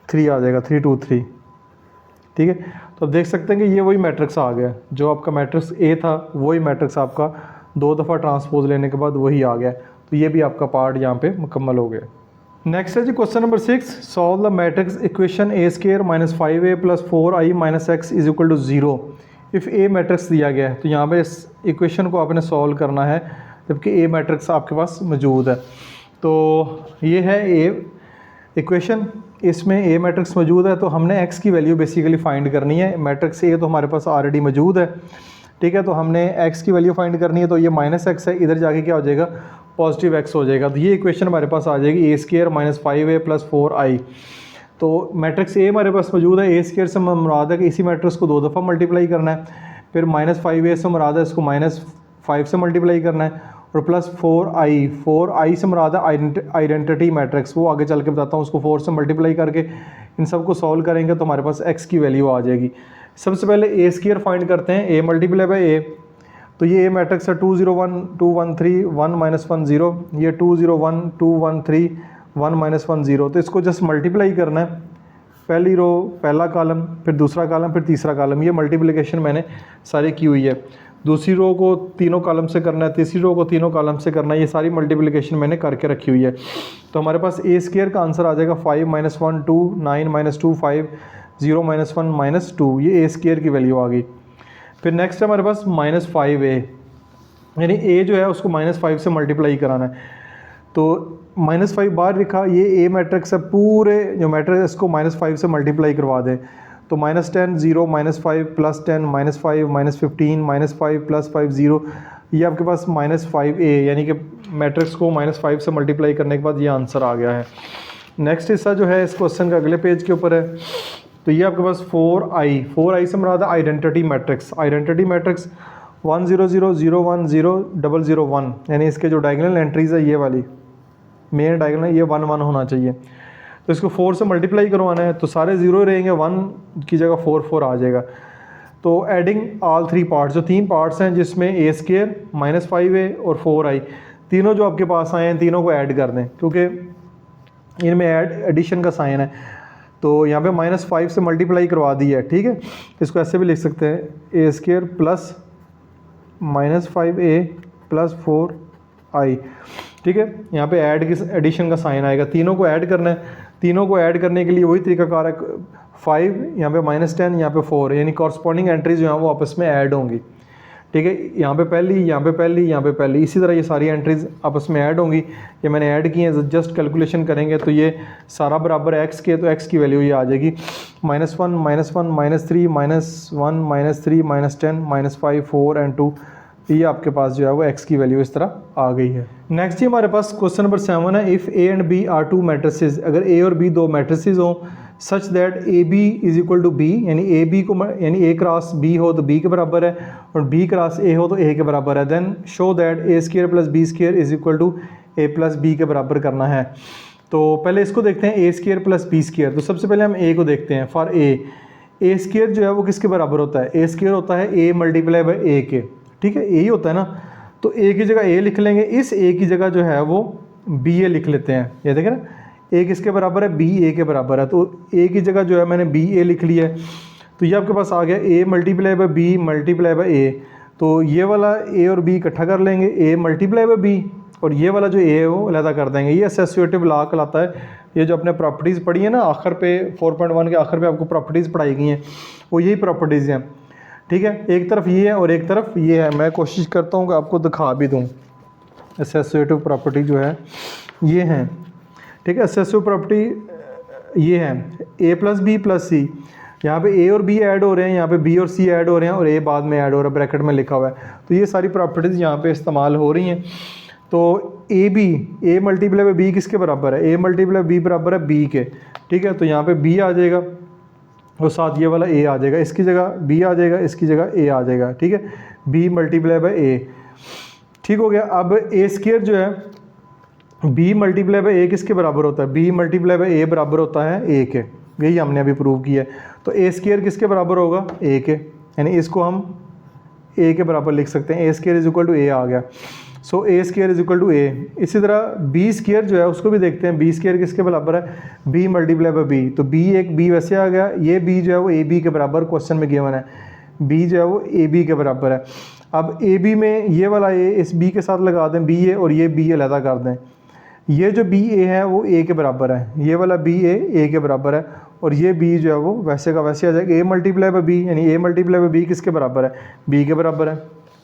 3 आ जाएगा, 3 2 3, ठीक है। तो अब देख सकते हैं कि ये वही मैट्रिक्स आ गया, जो आपका मैट्रिक्स ए था वही मैट्रिक्स आपका 2 दफ़ा ट्रांसपोज लेने के बाद वही आ गया। तो ये भी आपका पार्ट यहाँ पे मुकम्मल हो गया। नेक्स्ट है जी question number 6, solve the matrix equation a² - 5a + 4i - x = 0 if A matrix दिया गया है। तो यहाँ पे इस इक्वेशन को आपने सॉल्व करना है जबकि ए मैट्रिक्स आपके पास मौजूद है। तो ये है ए इक्वेशन, इसमें ए मैट्रिक्स मौजूद है, तो हमने x की वैल्यू बेसिकली फाइंड करनी है। मैट्रिक्स ए तो हमारे पास ऑलरेडी मौजूद है, ठीक है, तो हमने x की वैल्यू फाइंड करनी है। तो ये -x है, इधर जाके क्या हो जाएगा, पॉजिटिव x हो जाएगा। तो ये इक्वेशन हमारे पास आ जाएगी a² - 5a + 4i। तो मैट्रिक्स ए हमारे पास मौजूद है, a² से मुराद है कि इसी मैट्रिक्स को 2 दफ़ा मल्टीप्लाई करना है, फिर -5a से मुराद है इसको -5 से मल्टीप्लाई करना है, और प्लस 4i से मुराद है आइडेंटिटी मैट्रिक्स, वो आगे चल के बताता हूँ। उसको 4 से मल्टीप्लाई करके इन सब को सॉल्व करेंगे तो हमारे पास x की वैल्यू आ जाएगी। सबसे पहले a² फाइंड करते हैं, a मल्टीप्लाई बाई a। तो ये ए मैट्रिक्स है 2 0 1 2 1 3 1 -1 0, ये 2 0 1 2 1 3 1 -1 0। तो इसको जस्ट मल्टीप्लाई करना है, पहली रो पहला कॉलम फिर दूसरा कॉलम फिर तीसरा कॉलम, ये मल्टीप्लिकेशन मैंने सारी की हुई है। दूसरी रो को तीनों कॉलम से करना है, तीसरी रो को तीनों कॉलम से करना है, ये सारी मल्टीप्लिकेशन मैंने करके रखी हुई है। तो हमारे पास a² का आंसर आ जाएगा 5 - 1 2 9 - 2 5 0 -1 -2, ये a² की वैल्यू आ गई। फिर नेक्स्ट है हमारे पास -5a, यानी a जो है उसको -5 से मल्टीप्लाई कराना है। तो -5 बाहर लिखा, ये ए मैट्रिक्स है, पूरे जो मैट्रिक्स है इसको -5 से मल्टीप्लाई करवा दें। तो -10 0 -5 +10 -5 -15 -5 +5 0, ये आपके पास -5a, यानी कि मैट्रिक्स को -5 से मल्टीप्लाई करने के बाद ये आंसर आ गया है। नेक्स्ट हिस्सा जो है इस क्वेश्चन का अगले पेज के ऊपर है। तो ये आपके पास 4i से मुराद है आइडेंटिटी मैट्रिक्स। आइडेंटिटी मैट्रिक्स 1 0 0 0 1 0 0 0 1, यानी इसके जो डायगोनल एंट्रीज़ है ये वाली मेन डायगोनल, ये 1 1 होना चाहिए। तो इसको 4 से मल्टीप्लाई करवाना है, तो सारे 0 रहेंगे, 1 की जगह 4 4 आ जाएगा। तो एडिंग ऑल 3 पार्ट्स, जो 3 पार्ट्स हैं जिसमें a² -5a और 4i, तीनों जो आपके पास आए हैं तीनों को ऐड कर दें, क्योंकि इनमें एडिशन का साइन है। तो यहाँ पे -5 से मल्टीप्लाई करवा दी है, ठीक है। इसको ऐसे भी लिख सकते हैं, a² + -5a + 4i, ठीक है। यहाँ पे ऐड की एडिशन का साइन आएगा, तीनों को ऐड करना है। तीनों को ऐड करने के लिए वही तरीकाकार है, 5 यहाँ पे -10 यहाँ पे 4, यानी कॉरस्पॉन्डिंग एंट्रीज जो हैं वो आपस में ऐड होंगी, ठीक है। यहाँ पे पहली, यहाँ पे पहली, यहाँ पे पहली, इसी तरह ये सारी एंट्रीज आपस में ऐड होंगी। ये मैंने ऐड की हैं, जस्ट कैलकुलेशन करेंगे तो ये सारा बराबर है x के, तो x की वैल्यू ये आ जाएगी -1 -1 -3 -1 -3 -10 -5 4 और 2। ये आपके पास जो है वो x की वैल्यू इस तरह आ गई है। नेक्स्ट ही हमारे पास क्वेश्चन नंबर 7 है, if a and b are 2 matrices, अगर a और b 2 मैट्रिसेस हों सच दैट AB = B, यानी AB को यानी A क्रॉस B हो तो B के बराबर है और B क्रॉस A हो तो A के बराबर है, then show that a² + b² = a + b के बराबर करना है। तो पहले इसको देखते हैं, a² + b²। तो सबसे पहले हम A को देखते हैं। फॉर a² जो है वो किसके बराबर होता है, a² होता है a × a के, ठीक है, यही होता है ना। तो a की जगह a लिख लेंगे, इस a की जगह जो है वो ba लिख लेते हैं। ये देखें ना, ए किसके बराबर है, बी ए के बराबर है, तो ए की जगह जो है मैंने बी ए लिख लिया है। तो ये आपके पास आ गया A multiply by B multiply by A. तो ये वाला ए और बी इकट्ठा कर लेंगे, ए मल्टीप्लाई बाय बी, और ये वाला जो ए है वो अलहदा कर देंगे। ये एसोसिएटिव लॉ कहलाता है। ये जो अपने प्रॉपर्टीज़ पढ़ी है ना आखिर पे 4.1 के आखिर पे आपको प्रॉपर्टीज़ पढ़ाई गई हैं, वो यही प्रॉपर्टीज़ हैं। ठीक है, एक तरफ ये है और एक तरफ ये है। मैं कोशिश करता हूँ कि आपको दिखा भी दूँ। एसोसिएटिव प्रॉपर्टी जो है ये हैं, ठीक है। एसोसिएटिव प्रॉपर्टी ये है ए प्लस बी प्लस सी। यहाँ पे ए और बी ऐड हो रहे हैं, यहाँ पे बी और सी ऐड हो रहे हैं और ए बाद में ऐड हो रहा है, ब्रैकेट में लिखा हुआ है। तो ये सारी प्रॉपर्टीज़ यहाँ पे इस्तेमाल हो रही हैं। तो A B, A multiply by B किसके बराबर है, ए मल्टीप्लाई बी बराबर है बी के। ठीक है, तो यहाँ पे बी आ जाएगा और साथ ये वाला ए आ जाएगा, इसकी जगह बी आ जाएगा, इसकी जगह ए आ जाएगा। ठीक है, बी मल्टीप्लाई बाय ए, ठीक हो गया। अब ए स्क्वायर जो है बी मल्टीप्लाई बाय ए किसके बराबर होता है, बी मल्टीप्लाई बाय ए बराबर होता है ए के। यही हमने अभी प्रूव किया है। तो ए स्क्वायर किसके बराबर होगा, ए के, यानी इसको हम ए के बराबर लिख सकते हैं। ए स्क्वायर इज इक्वल टू ए आ गया। सो ए स्क्वायर इज इक्वल टू ए। इसी तरह बी स्क्वायर जो है उसको भी देखते हैं। बी स्क्वायर किसके बराबर है, बी मल्टीप्लाई बाय बी। तो बी एक बी वैसे आ गया, ये बी जो है वो ए बी के बराबर क्वेश्चन में गिवन है, बी जो है वो ए बी के बराबर है। अब ए बी में ये वाला ए इस बी के साथ लगा दें बी ए, और ये बी अलहदा कर दें। ये जो बी ए है वो ए के बराबर है, ये वाला बी ए के बराबर है, और ये बी जो है वो वैसे का वैसे आ जाएगा। ए मल्टीप्लाई बाय बी, यानी ए मल्टीप्लाई बाय बी किसके बराबर है, बी के बराबर है।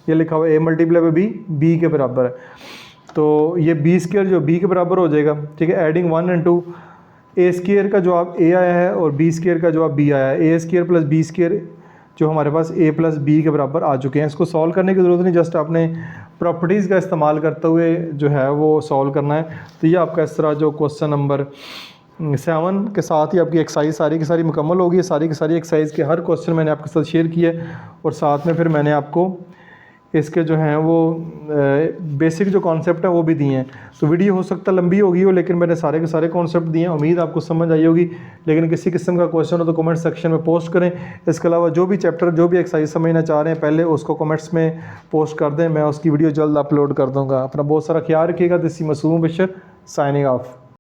ये लिखा हुआ है ए मल्टीप्लाई बाय बी, बी के बराबर है। तो ये बी स्क्वायर जो बी के बराबर हो जाएगा। ठीक है, एडिंग 1 and 2, ए स्क्वायर का जवाब ए आया है और बी स्क्वायर का जवाब बी आया है। ए स्क्वायर प्लस बी स्क्वायर जो हमारे पास ए प्लस बी के बराबर आ चुके हैं। इसको सॉल्व करने की ज़रूरत नहीं, जस्ट आपने प्रॉपर्टीज़ का इस्तेमाल करते हुए जो है वो सॉल्व करना है। तो ये आपका इस तरह जो क्वेश्चन नंबर 7 के साथ ही आपकी एक्सरसाइज सारी की सारी मुकम्मल होगी। सारी की सारी एक्सरसाइज के हर क्वेश्चन मैंने आपके साथ शेयर किया और साथ में फिर मैंने आपको इसके जो हैं वो बेसिक जो कॉन्सेप्ट है वो भी दिए हैं। तो वीडियो हो सकता है लंबी होगी हो, लेकिन मैंने सारे के सारे कॉन्सेप्ट दिए हैं। उम्मीद आपको समझ आई होगी। लेकिन किसी किस्म का क्वेश्चन हो तो कमेंट सेक्शन में पोस्ट करें। इसके अलावा जो भी चैप्टर जो भी एक्सरसाइज समझना चाह रहे हैं पहले उसको कमेंट्स में पोस्ट कर दें, मैं उसकी वीडियो जल्द अपलोड कर दूँगा। अपना बहुत सारा ख्याल रखिएगा। दिस इज मासूम बशर साइनिंग ऑफ।